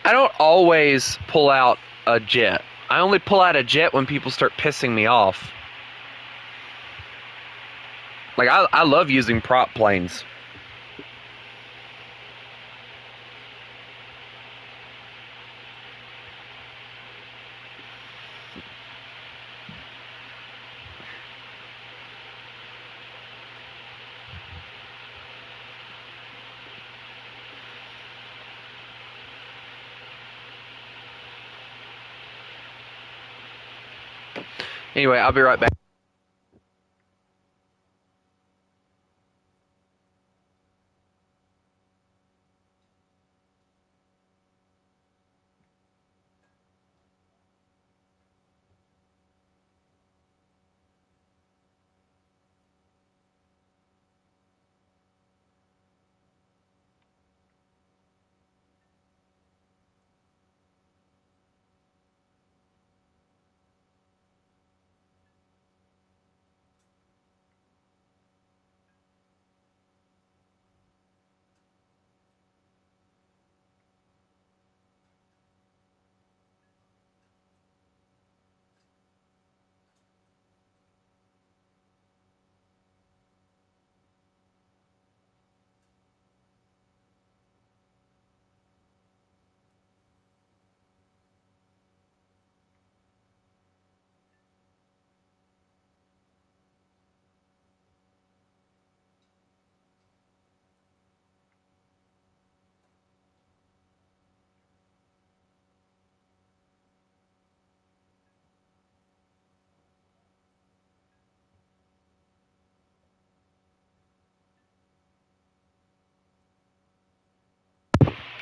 I don't always pull out a jet. I only pull out a jet when people start pissing me off. Like, I love using prop planes. Anyway, I'll be right back.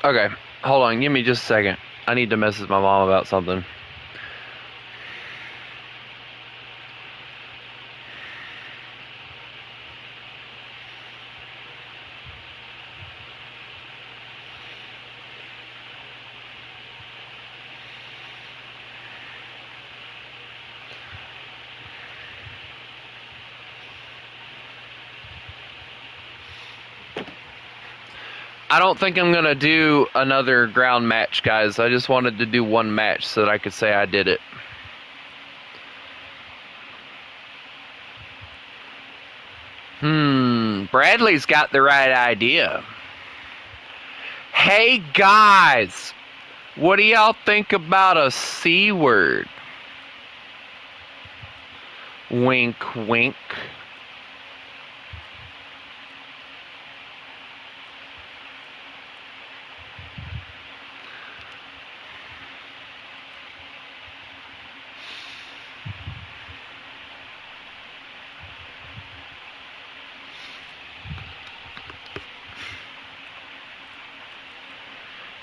Okay, hold on. Give me just a second. I need to message my mom about something. I don't think I'm going to do another ground match, guys. I just wanted to do one match so that I could say I did it. Bradley's got the right idea. Hey, guys. What do y'all think about a C word? Wink, wink.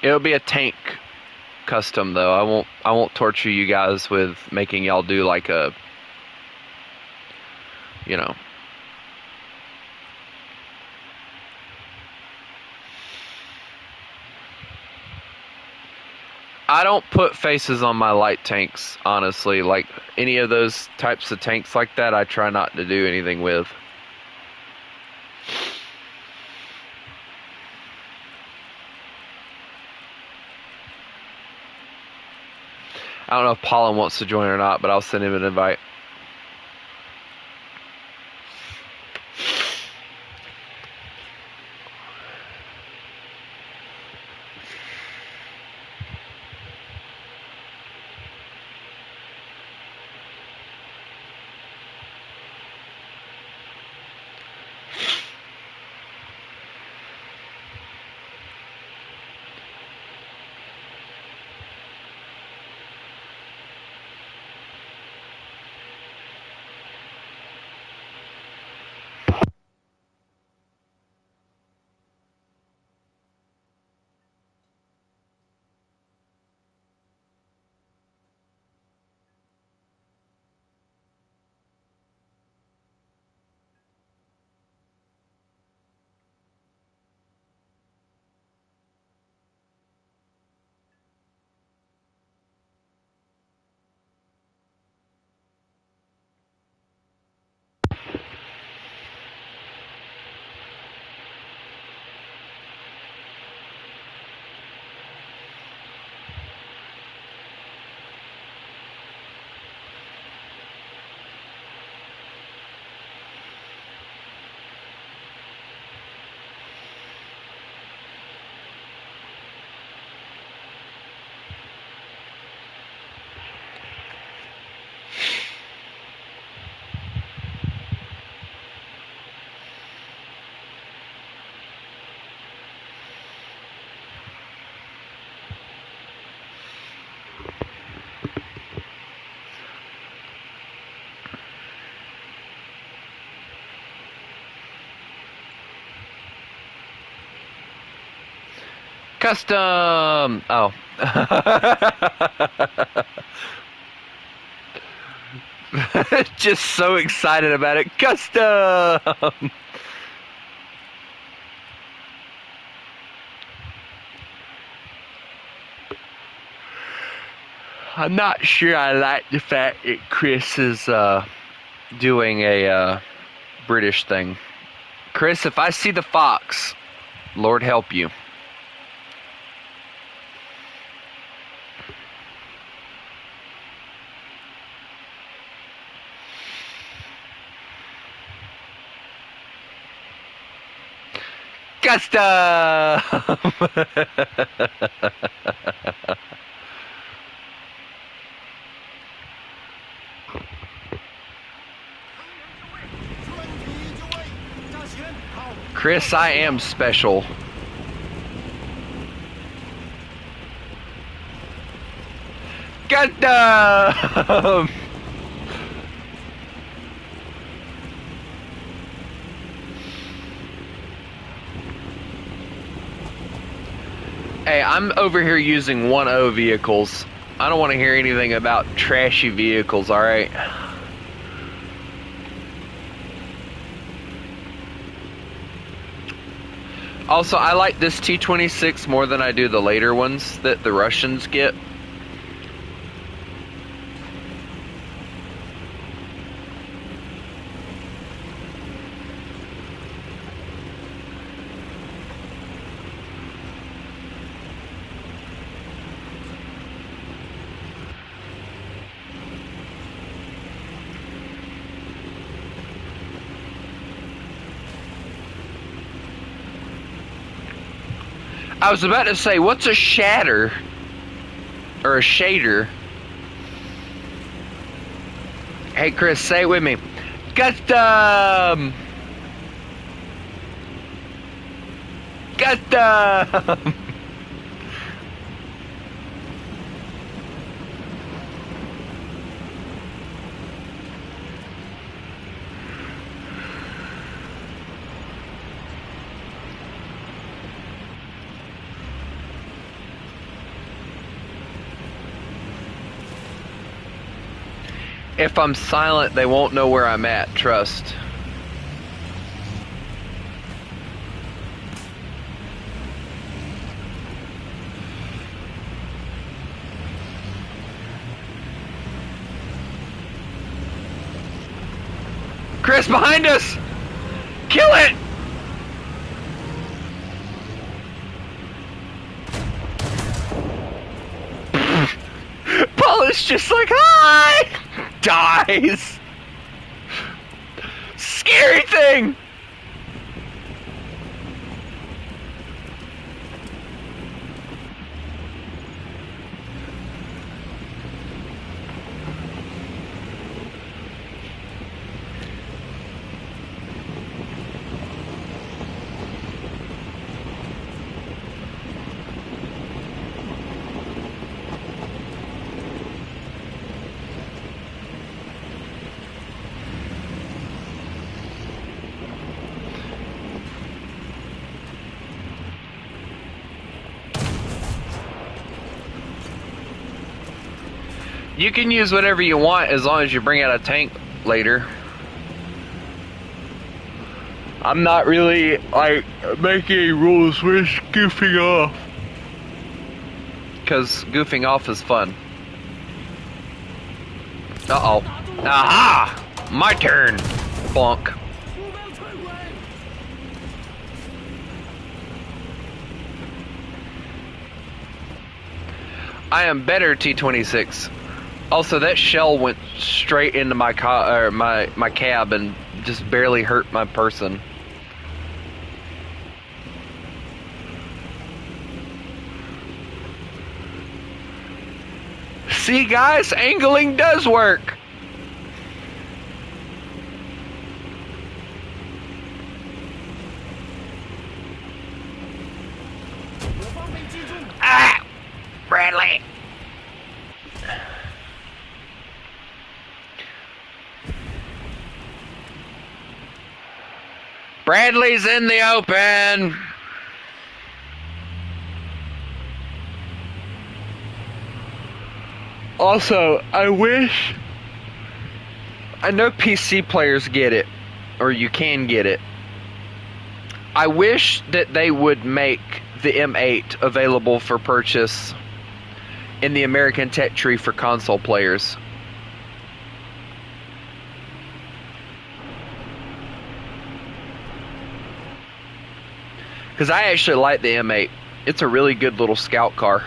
It'll be a tank custom though. I won't torture you guys with making y'all do like a, you know. I don't put faces on my light tanks, honestly. Like any of those types of tanks like that, I try not to do anything with. I don't know if Paula wants to join or not, but I'll send him an invite. Custom! Oh. Just so excited about it. Custom! I'm not sure I like the fact that Chris is doing a British thing. Chris, if I see the fox, Lord help you. Custom! Chris, I am special. Custom! Hey, I'm over here using 1.0 vehicles. I don't want to hear anything about trashy vehicles, alright? Also, I like this T-26 more than I do the later ones that the Russians get. I was about to say, what's a shatter? Or a shader? Hey, Chris, say it with me. Custom! Custom! If I'm silent, they won't know where I'm at, trust. Chris, behind us! Kill it! Paul is just like, hi! Dies. Scary thing. You can use whatever you want as long as you bring out a tank later. I'm not really like making any rules, we're just goofing off. Because goofing off is fun. Uh-oh. Aha! My turn! Bonk. I am better, T-26. Also, that shell went straight into my my cab and just barely hurt my person. See, guys, angling does work. Ah, Bradley. Bradley's in the open. Also, I know PC players get it, or you can get it. I wish that they would make the M8 available for purchase in the American Tech Tree for console players. Because I actually like the M8. It's a really good little scout car.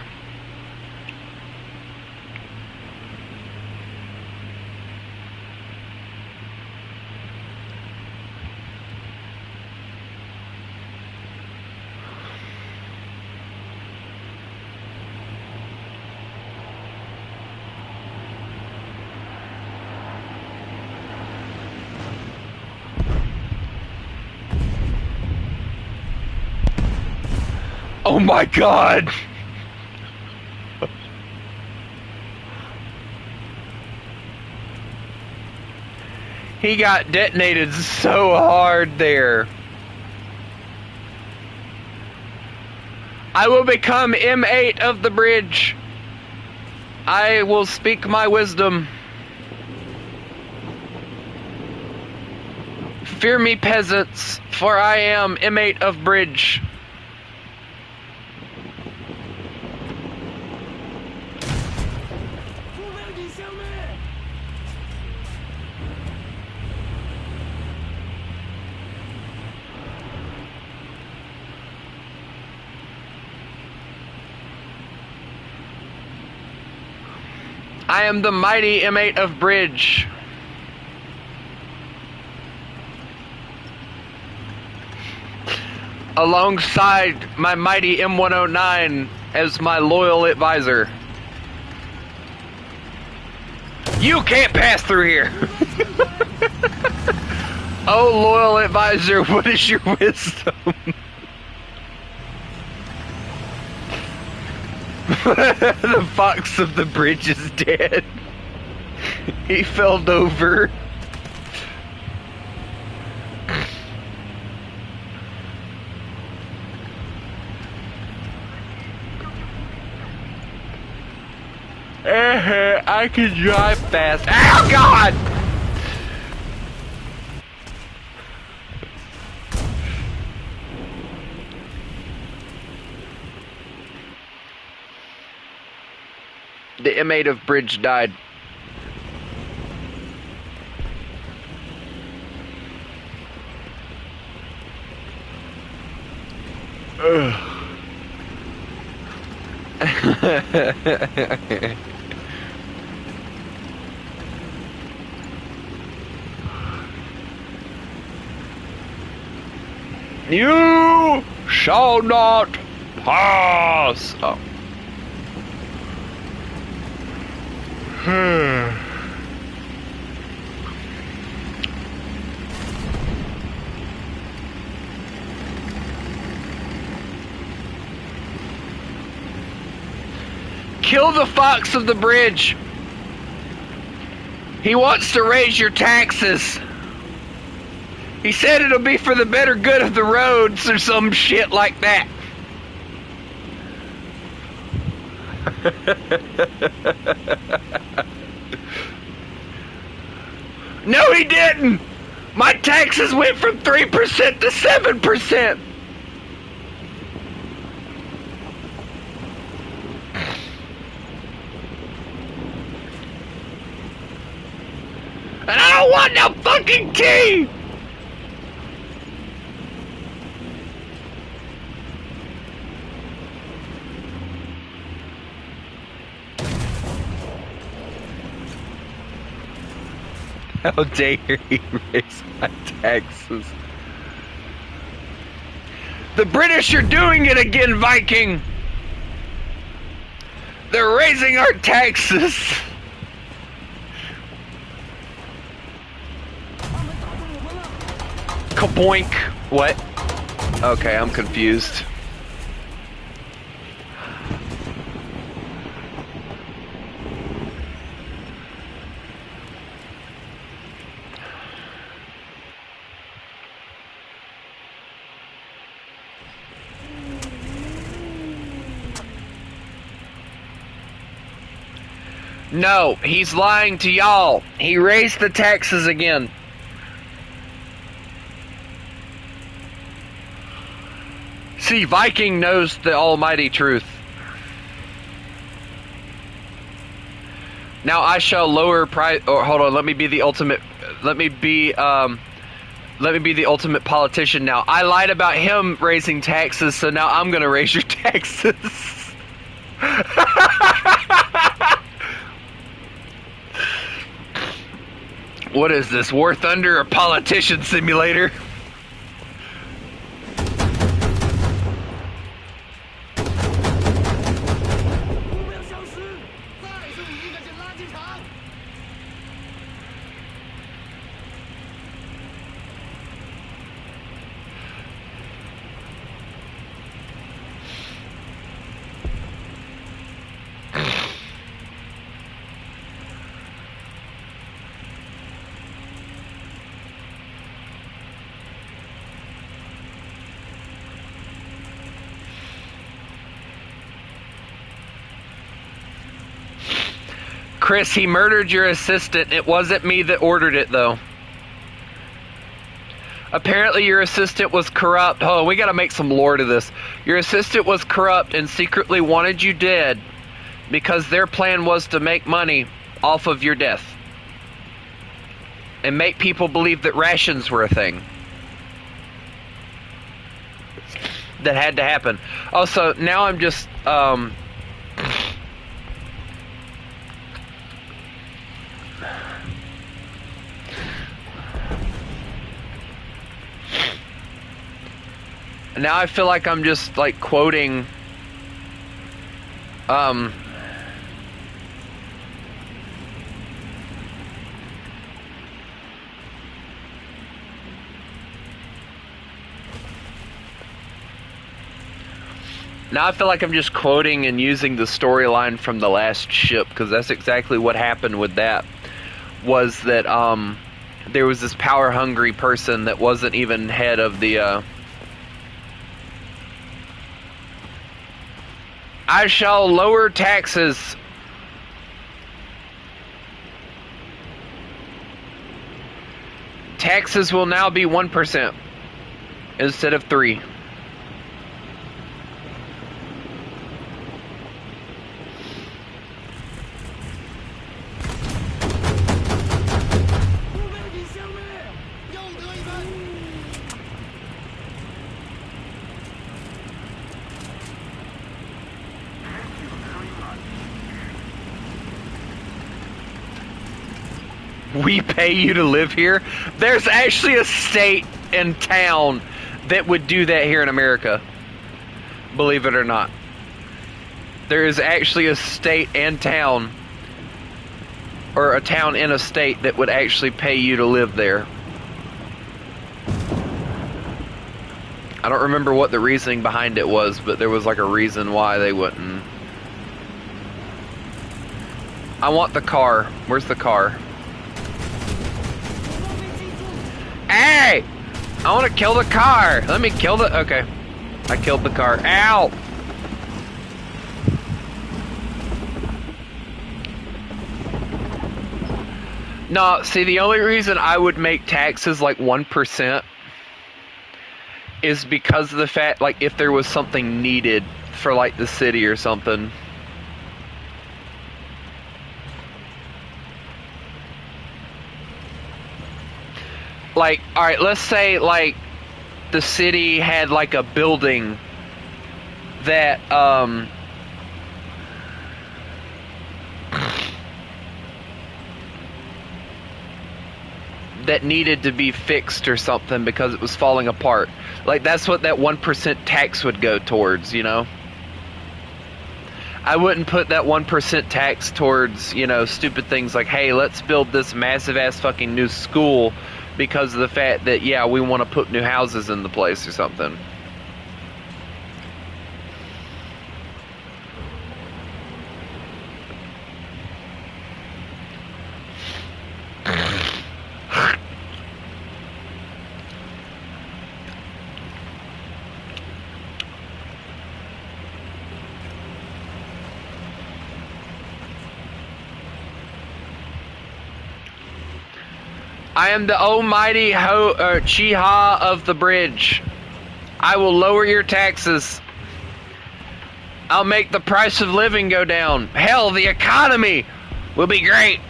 Oh my god! He got detonated so hard there. I will become M8 of the bridge. I will speak my wisdom. Fear me, peasants, for I am M8 of bridge. I am the mighty M8 of bridge. Alongside my mighty M109 as my loyal advisor. You can't pass through here. Oh, loyal advisor, what is your wisdom? The fox of the bridge is dead. He fell over. I can drive fast. Oh God! The M8 of bridge died. You shall not pass. Oh. Kill the fox of the bridge. He wants to raise your taxes. He said it'll be for the better good of the roads or some shit like that. No, he didn't. My taxes went from 3% to 7%. And I don't want no fucking tea. How dare he raise my taxes? The British are doing it again, Viking! They're raising our taxes! Kaboink! What? Okay, I'm confused. No, he's lying to y'all. He raised the taxes again. See, Viking knows the almighty truth. Now I shall lower price. Or hold on, let me be the ultimate. Let me be the ultimate politician now. I lied about him raising taxes, so now I'm gonna raise your taxes. What is this, War Thunder or Politician Simulator? Chris, he murdered your assistant. It wasn't me that ordered it, though. Apparently your assistant was corrupt. Oh, we gotta make some lore to this. Your assistant was corrupt and secretly wanted you dead because their plan was to make money off of your death. And make people believe that rations were a thing. That had to happen. Also, now I'm just, now I feel like I'm just like quoting now I feel like I'm just quoting and using the storyline from The Last Ship, because that's exactly what happened with that. Was that there was this power hungry person that wasn't even head of the I shall lower taxes. Taxes will now be 1% instead of 3%. We pay you to live here? There's actually a state and town that would do that here in America. Believe it or not. There is actually a state and town, or a town in a state, that would actually pay you to live there. I don't remember what the reasoning behind it was, but there was like a reason why they wouldn't. I want the car. Where's the car? Hey! I want to kill the car! Let me kill the... Okay. I killed the car. Ow! No, see, the only reason I would make taxes like 1% is because of the fact, like, if there was something needed for, like, the city or something. Like, alright, let's say, like, the city had, like, a building that, that needed to be fixed or something because it was falling apart. Like, that's what that 1% tax would go towards, you know? I wouldn't put that 1% tax towards, you know, stupid things like, hey, let's build this massive-ass fucking new school because of the fact that, yeah, we want to put new houses in the place or something. I am the almighty Chiha of the bridge. I will lower your taxes. I'll make the price of living go down. Hell, the economy will be great.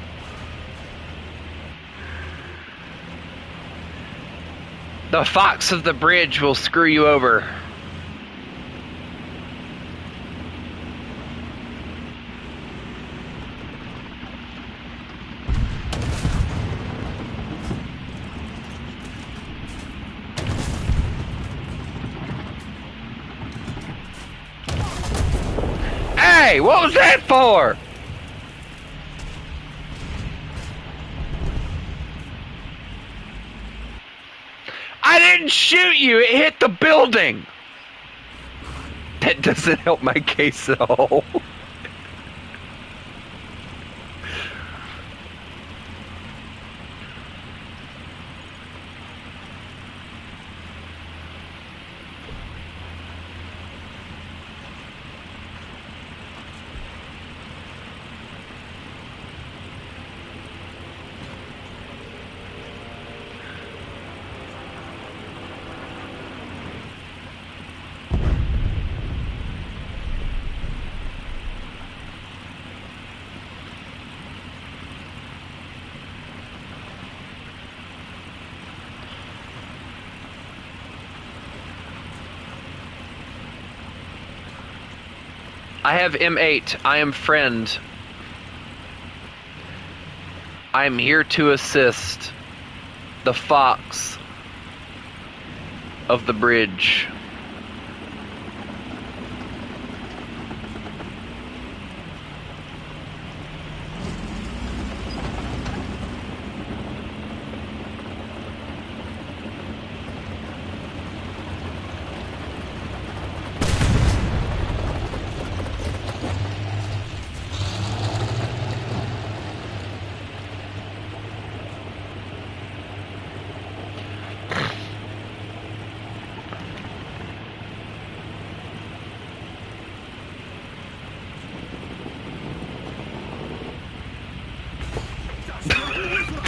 The fox of the bridge will screw you over. Hey, what was that for? I didn't shoot you, it hit the building. That doesn't help my case at all. I have M8. I am friend. I am here to assist the fox of the bridge.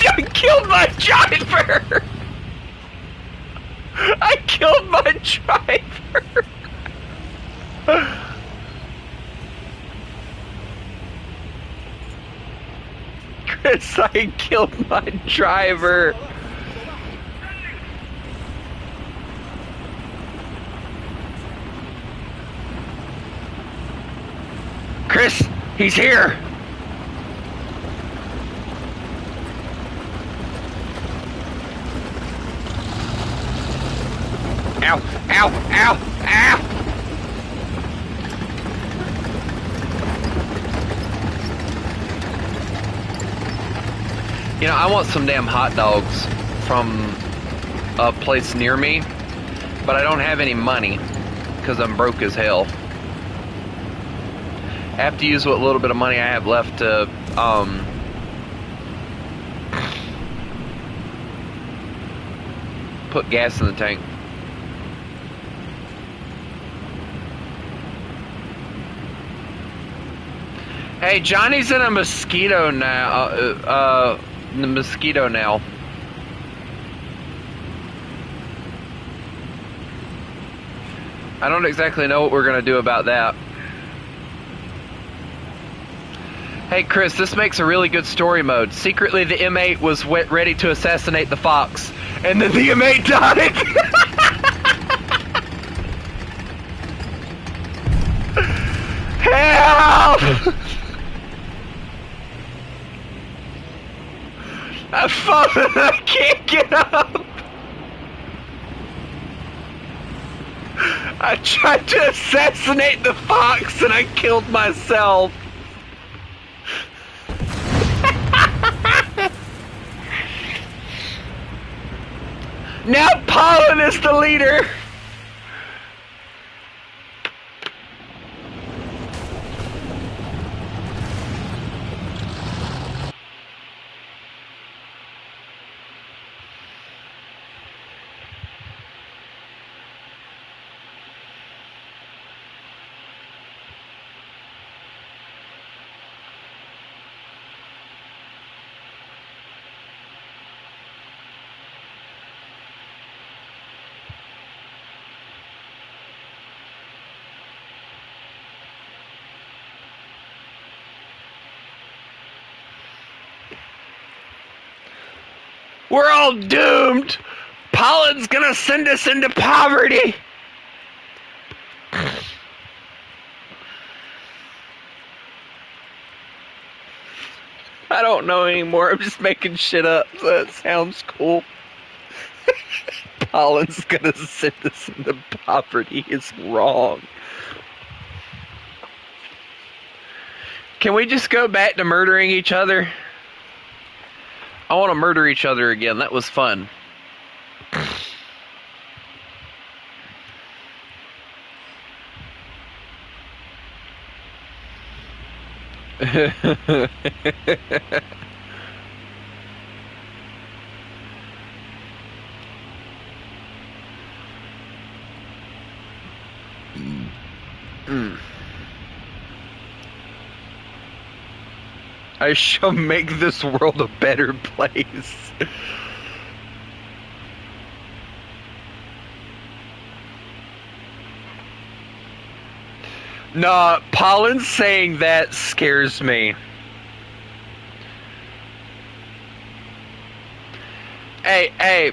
I killed my driver! I killed my driver! Chris, I killed my driver! Chris, he's here! Ow, ow, ow, ow! You know, I want some damn hot dogs from a place near me, but I don't have any money because I'm broke as hell. I have to use what little bit of money I have left to, put gas in the tank. Hey, Johnny's in a mosquito now. The mosquito now. I don't exactly know what we're gonna do about that. Hey, Chris, this makes a really good story mode. Secretly, the M8 was ready to assassinate the fox, and then the M8 died. Help! I've fallen, I can't get up! I tried to assassinate the fox and I killed myself. Now Pollen is the leader! We're all doomed! Pollen's gonna send us into poverty! I don't know anymore, I'm just making shit up, so it sounds cool. Pollen's gonna send us into poverty is wrong. Can we just go back to murdering each other? I want to murder each other again. That was fun. I shall make this world a better place. Nah, Pollen saying that scares me. Hey,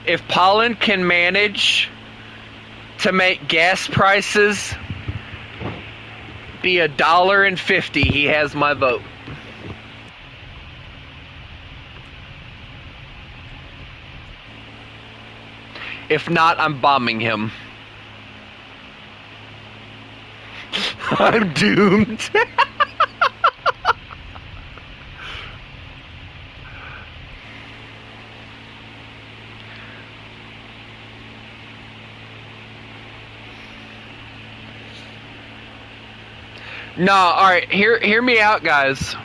if Pollen can manage to make gas prices be $1.50, he has my vote. If not, I'm bombing him. I'm doomed. No, alright, hear me out, guys.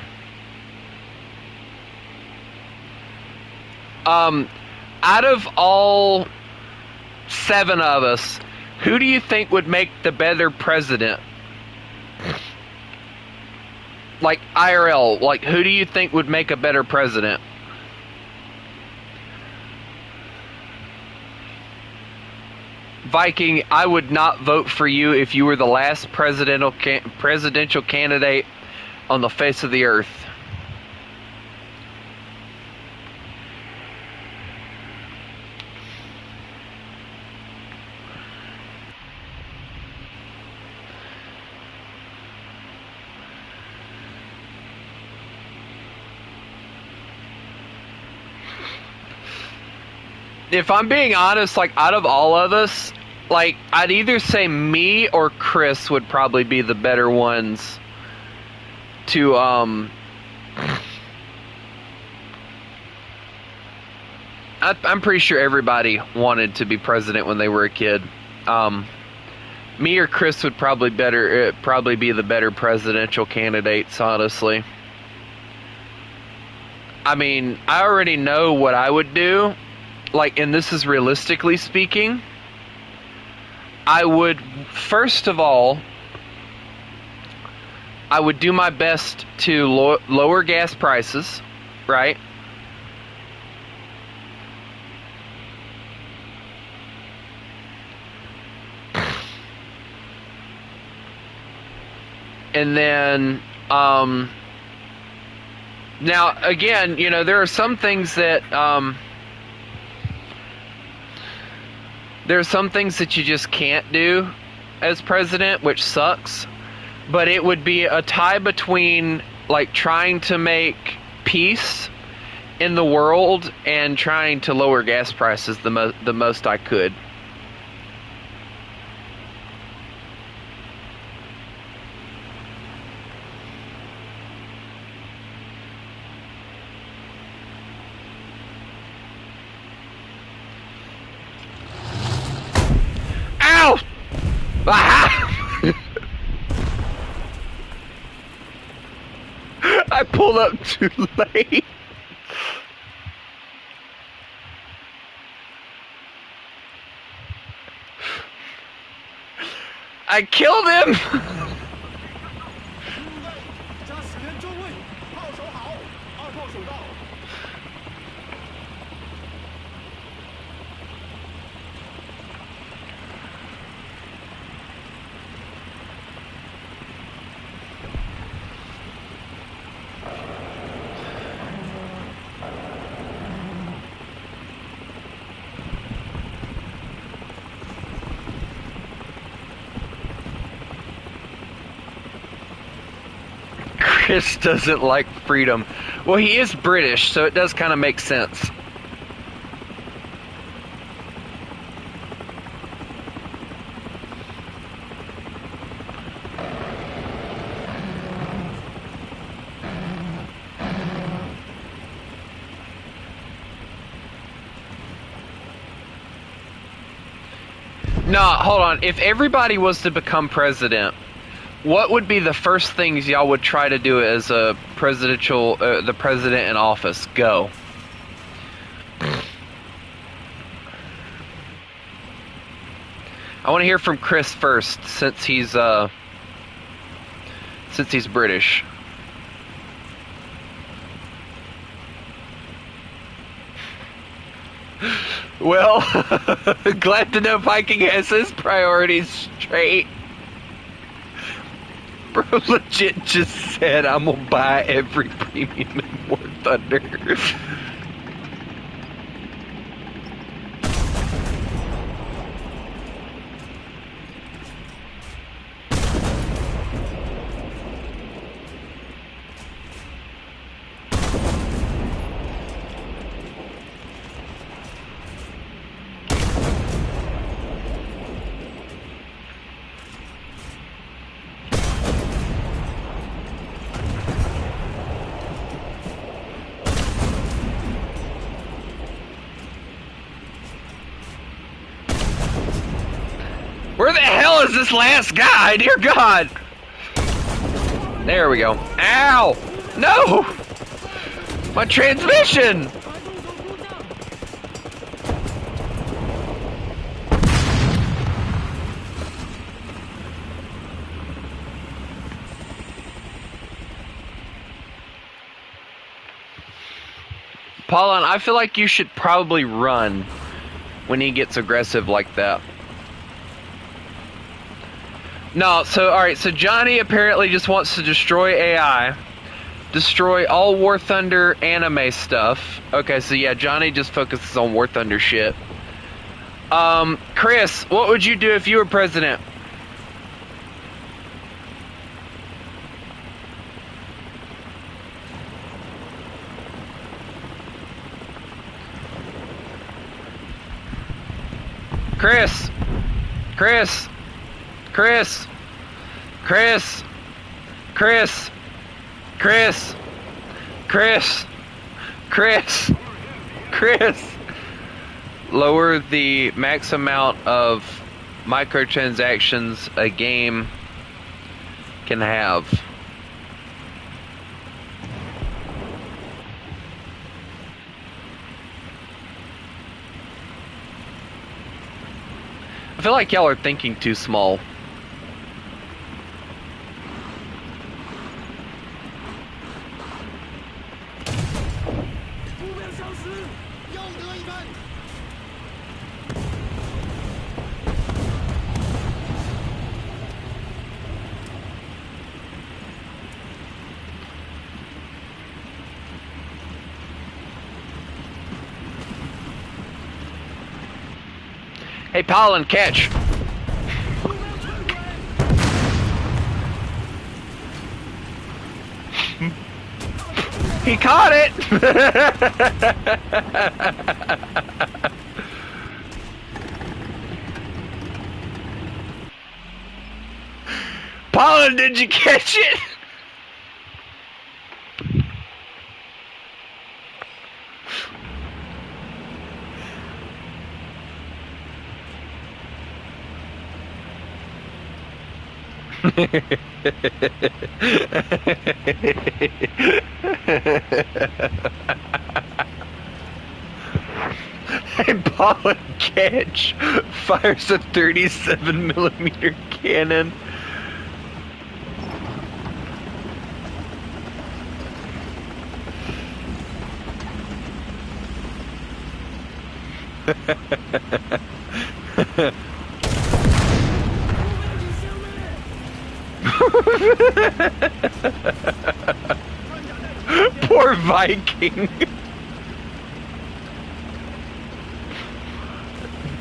Out of all 7 of us, who do you think would make the better president? Like, IRL, like, who do you think would make a better president? Viking, I would not vote for you if you were the last presidential candidate on the face of the earth. If I'm being honest, like, out of all of us, like, I'd either say me or Chris would probably be the better ones to, I'm pretty sure everybody wanted to be president when they were a kid. Me or Chris would probably be the better presidential candidates, honestly. I mean, I already know what I would do. Like, and this is realistically speaking, I would, first of all, I would do my best to lower gas prices, right? And then, now, again, you know, there are some things that, there are some things that you just can't do as president, which sucks. But it would be a tie between, like, trying to make peace in the world and trying to lower gas prices the most I could. Ow! Aha! I pulled up too late. I killed him! Chris doesn't like freedom. Well, he is British, so it does kind of make sense. No, hold on. If everybody was to become president, what would be the first things y'all would try to do as a presidential, the president in office? Go. I want to hear from Chris first, since he's British. Well, glad to know Viking has his priorities straight. Bro legit just said, I'm gonna buy every premium in War Thunder. Where the hell is this last guy? Dear God! There we go. Ow! No! My transmission! Paulin, I feel like you should probably run when he gets aggressive like that. No, so, alright, so Johnny apparently just wants to destroy AI. Destroy all War Thunder anime stuff. Okay, so yeah, Johnny just focuses on War Thunder shit. Chris, what would you do if you were president? Chris! Chris! Chris! Chris! Chris! Chris! Chris! Chris! Chris! Lower the max amount of microtransactions a game can have. I feel like y'all are thinking too small. Hey, Pollen, catch! He caught it! Pollen, did you catch it? Hey, Pollen, catch! Fires a 37mm cannon. Poor Viking.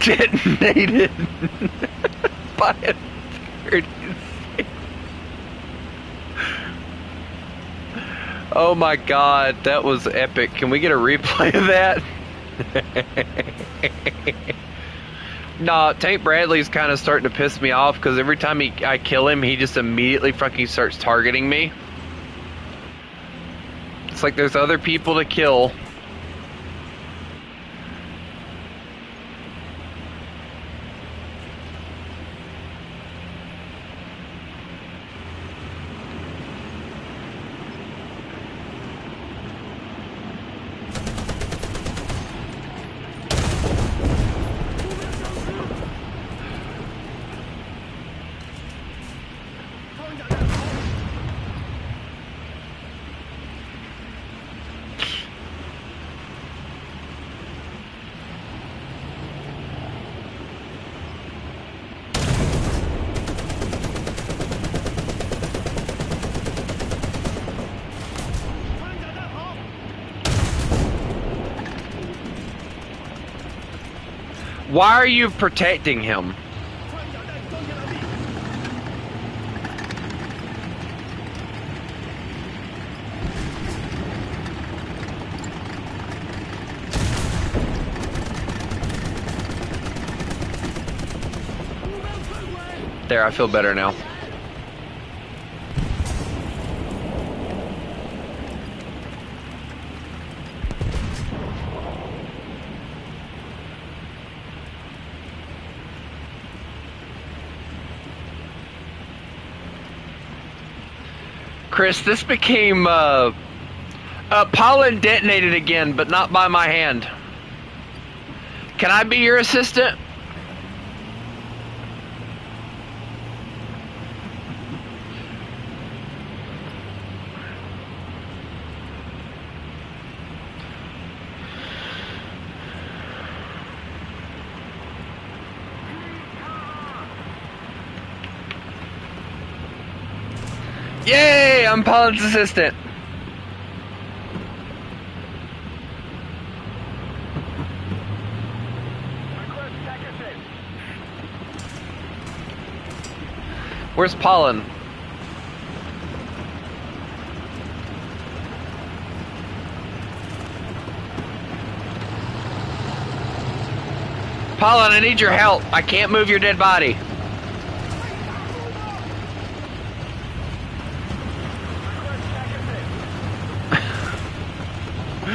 Detonated by a 36. Oh my god, that was epic. Can we get a replay of that? Nah, Tank Bradley's kind of starting to piss me off because every time I kill him, he just immediately fucking starts targeting me. It's like there's other people to kill. Why are you protecting him? There, I feel better now. Chris, this became, pollen detonated again, but not by my hand. Can I be your assistant? Yay! I'm Pollen's assistant. Where's Pollen? Pollen, I need your help. I can't move your dead body.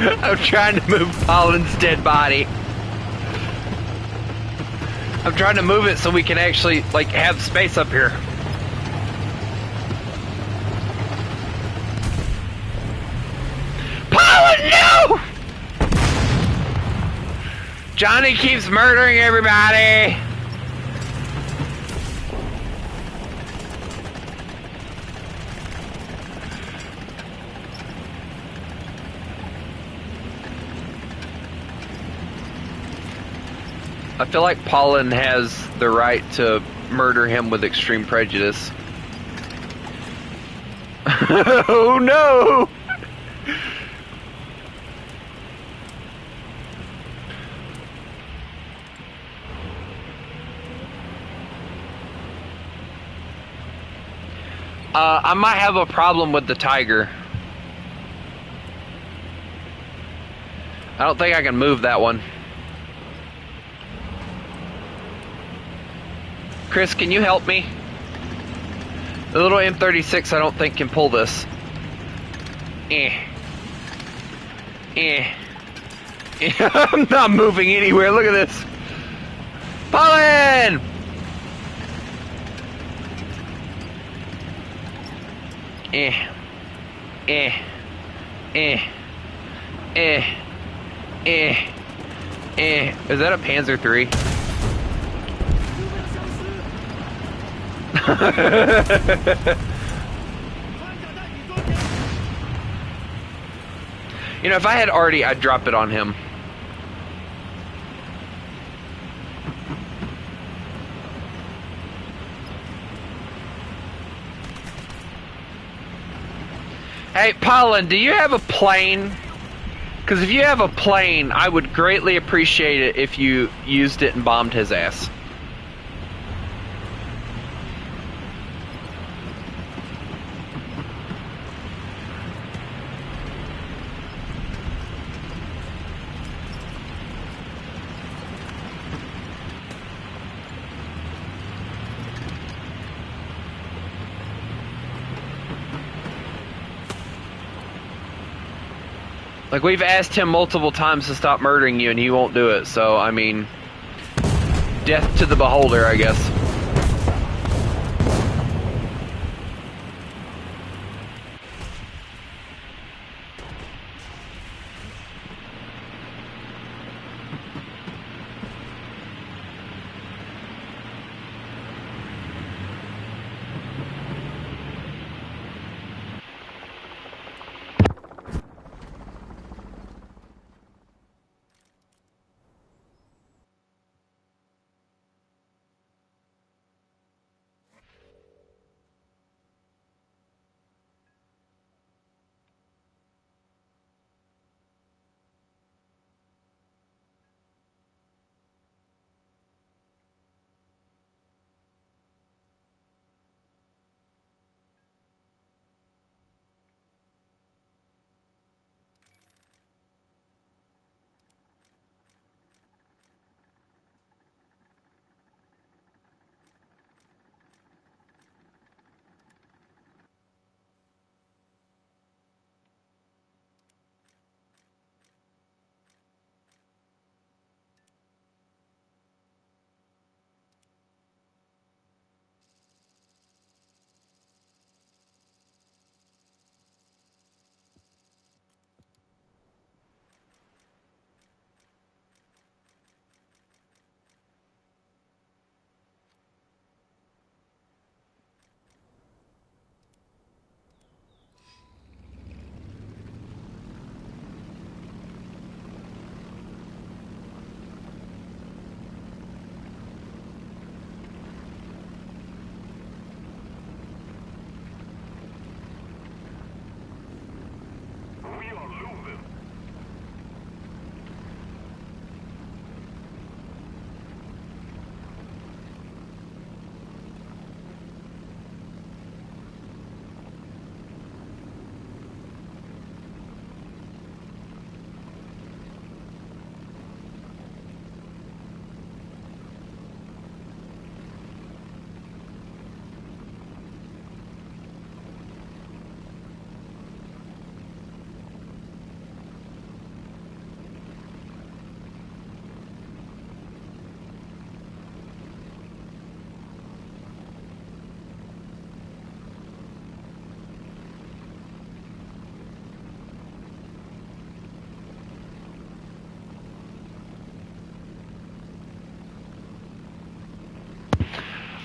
I'm trying to move Pollen's dead body. I'm trying to move it so we can actually, like, have space up here. Pollen, no! Johnny keeps murdering everybody. I feel like Pollen has the right to murder him with extreme prejudice. Oh no! I might have a problem with the tiger. I don't think I can move that one. Chris, can you help me? The little M36 I don't think can pull this. I'm not moving anywhere. Look at this. Pollen! Is that a Panzer III? You know, if I had Artie, I'd drop it on him. Hey, Pollen, do you have a plane? Because if you have a plane, I would greatly appreciate it if you used it and bombed his ass. Like, we've asked him multiple times to stop murdering you, and he won't do it, so, I mean, death to the beholder, I guess.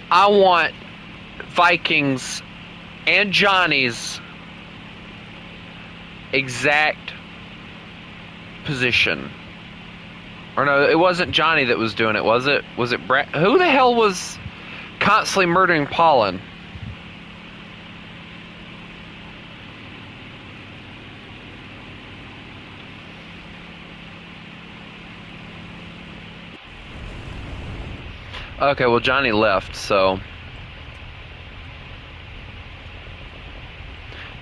I want Vikings and Johnny's exact position. Or no, it wasn't Johnny that was doing it, was it? Was it Brad? Who the hell was constantly murdering Pollen? Okay, well, Johnny left, so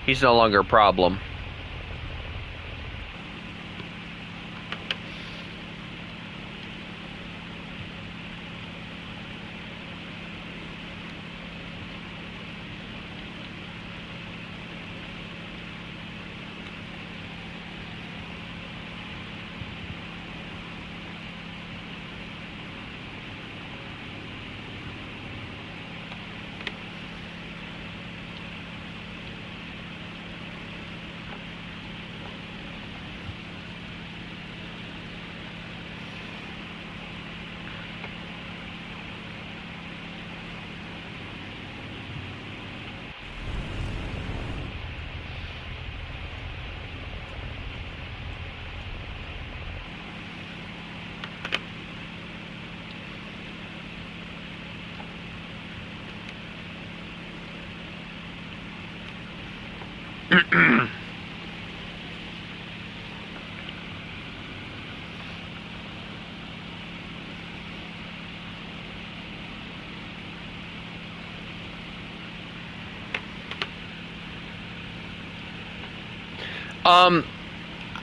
he's no longer a problem.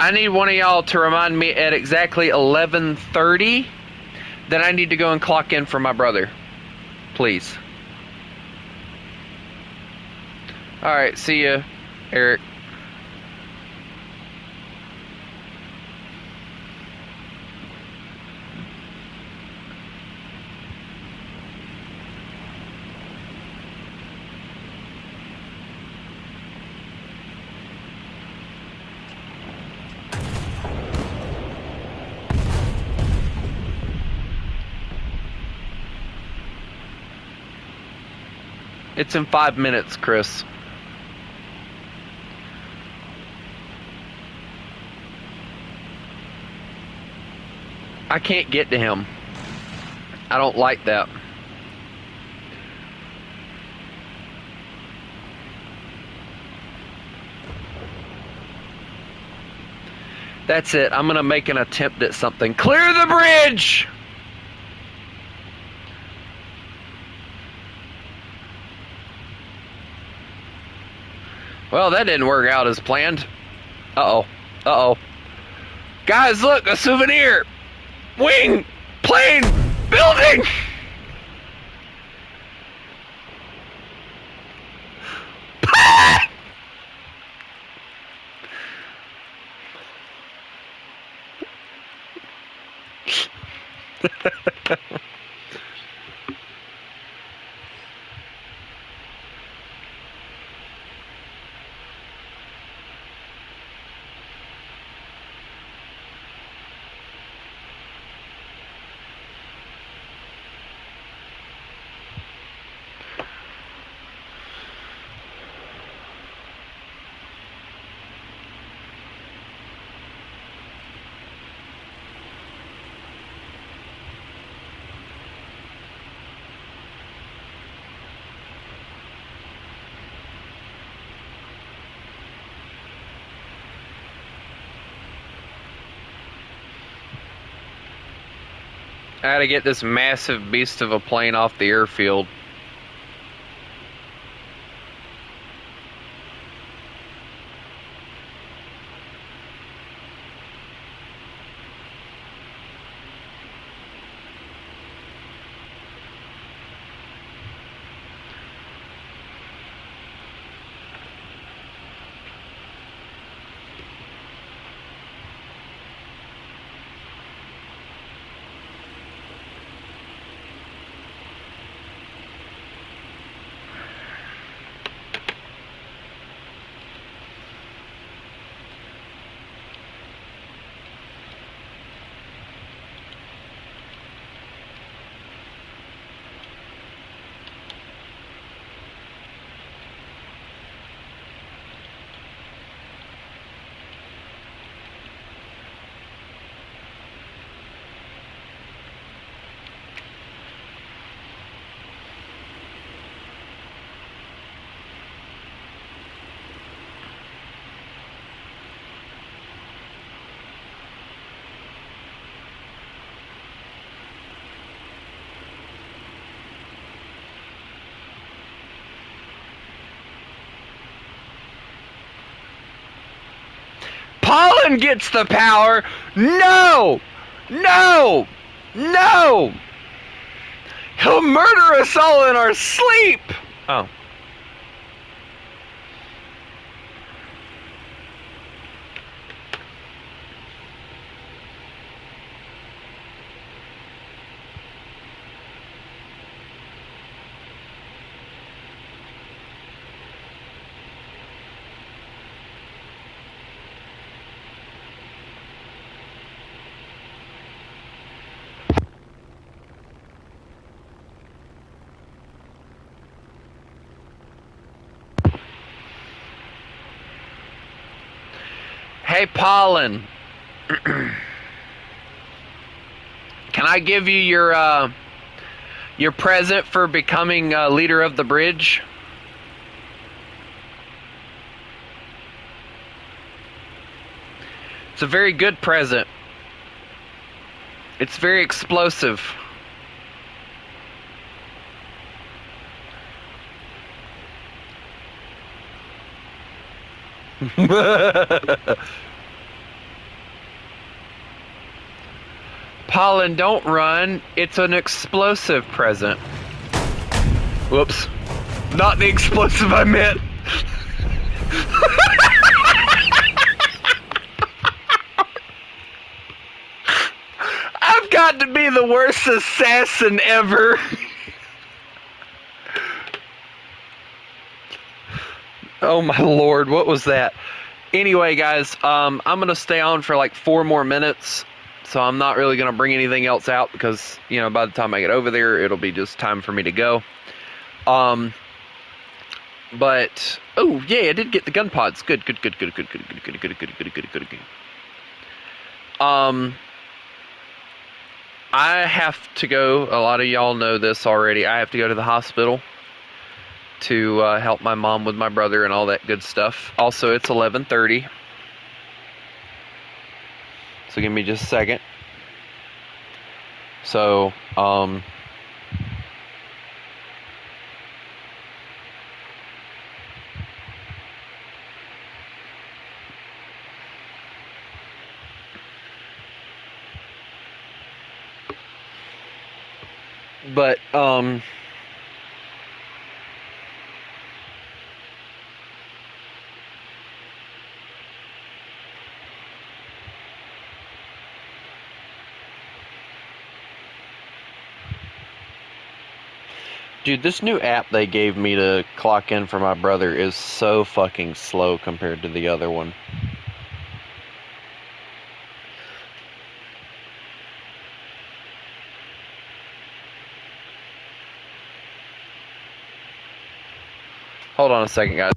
I need one of y'all to remind me at exactly 11:30 that I need to go and clock in for my brother. Please. Alright, see ya, Eric. It's in 5 minutes, Chris. I can't get to him. I don't like that. That's it. I'm going to make an attempt at something. Clear the bridge! Well, that didn't work out as planned. Uh-oh. Uh-oh. Guys, look! A souvenir! Wing! Plane! Building! I gotta get this massive beast of a plane off the airfield. Colin gets the power. No! No! No! He'll murder us all in our sleep! Oh. Hey, Pollen. Can I give you your present for becoming leader of the bridge? It's a very good present. It's very explosive. Pollen, don't run. It's an explosive present. Whoops. Not the explosive I meant. I've got to be the worst assassin ever. Oh my lord, what was that? Anyway, guys, I'm going to stay on for like 4 more minutes. So I'm not really going to bring anything else out because, you know, by the time I get over there, it'll be just time for me to go. But, oh, yeah, I did get the gun pods. Good. I have to go, a lot of y'all know this already, I have to go to the hospital to help my mom with my brother and all that good stuff. Also, it's 11:30. So give me just a second. So, but, dude, this new app they gave me to clock in for my brother is so fucking slow compared to the other one. Hold on a second, guys.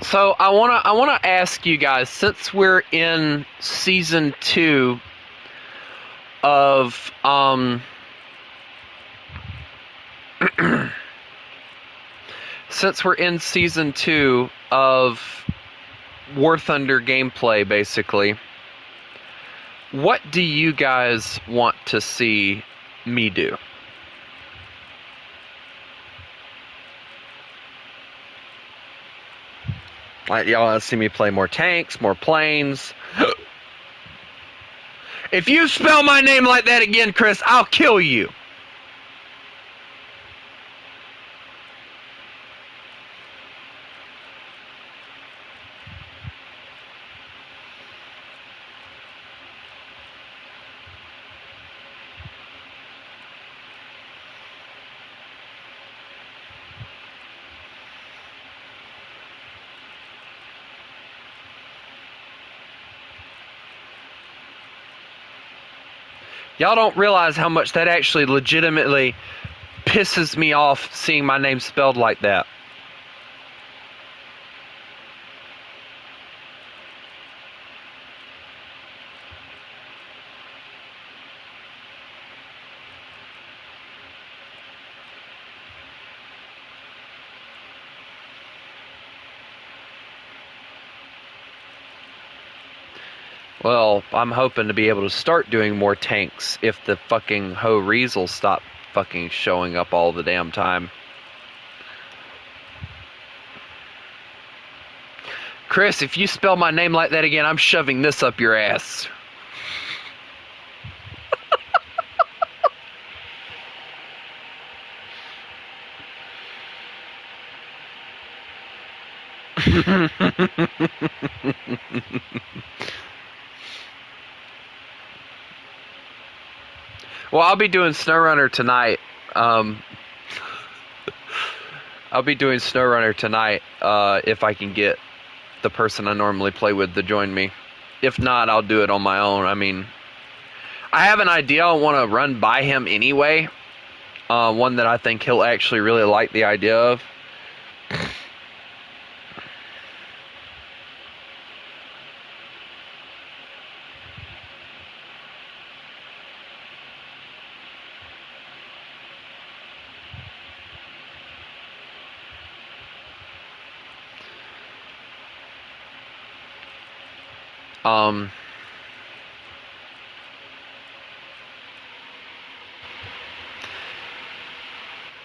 So I wanna ask you guys, since we're in season 2 of since we're in season 2 of War Thunder gameplay, basically, what do you guys want to see me do? Like, y'all want to see me play more tanks, more planes. If you spell my name like that again, Chris, I'll kill you. Y'all don't realize how much that actually legitimately pisses me off seeing my name spelled like that. Well, I'm hoping to be able to start doing more tanks if the fucking ho-rees will stop fucking showing up all the damn time. Chris, if you spell my name like that again, I'm shoving this up your ass. Well, I'll be doing SnowRunner tonight. I'll be doing SnowRunner tonight if I can get the person I normally play with to join me. If not, I'll do it on my own. I mean, I have an idea I want to run by him anyway. One that I think he'll actually really like the idea of.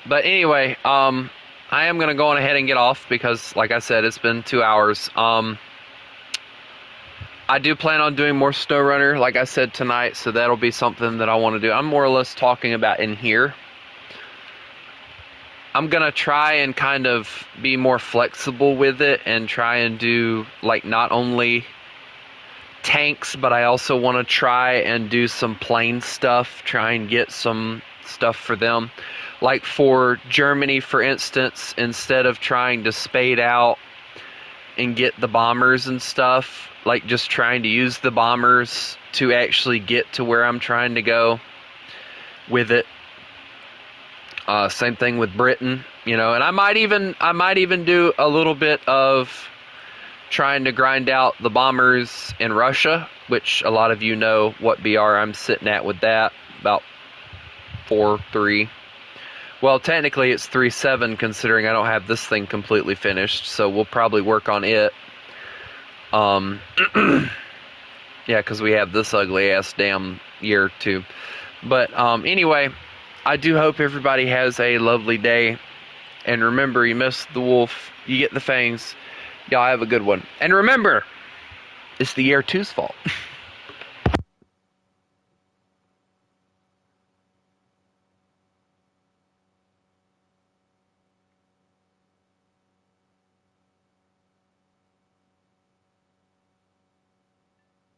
But anyway, I am going to go on ahead and get off because, like I said, it's been 2 hours. I do plan on doing more SnowRunner, like I said, tonight, so that'll be something that I want to do. I'm more or less talking about in here. I'm going to try and kind of be more flexible with it and try and do, like, not only tanks, but I also want to try and do some plane stuff, try and get some stuff for them. Like for Germany, for instance, instead of trying to spade out and get the bombers and stuff, like just trying to use the bombers to actually get to where I'm trying to go with it. Same thing with Britain, you know, and I might even do a little bit of trying to grind out the bombers in Russia, which a lot of you know what BR I'm sitting at with that, about 4.3. Well, technically it's 3.7 considering I don't have this thing completely finished, so we'll probably work on it. Yeah, because we have this ugly ass damn year too. But anyway, I do hope everybody has a lovely day. And remember, you miss the wolf, you get the fangs. Y'all have a good one. And remember, it's the year 2's fault.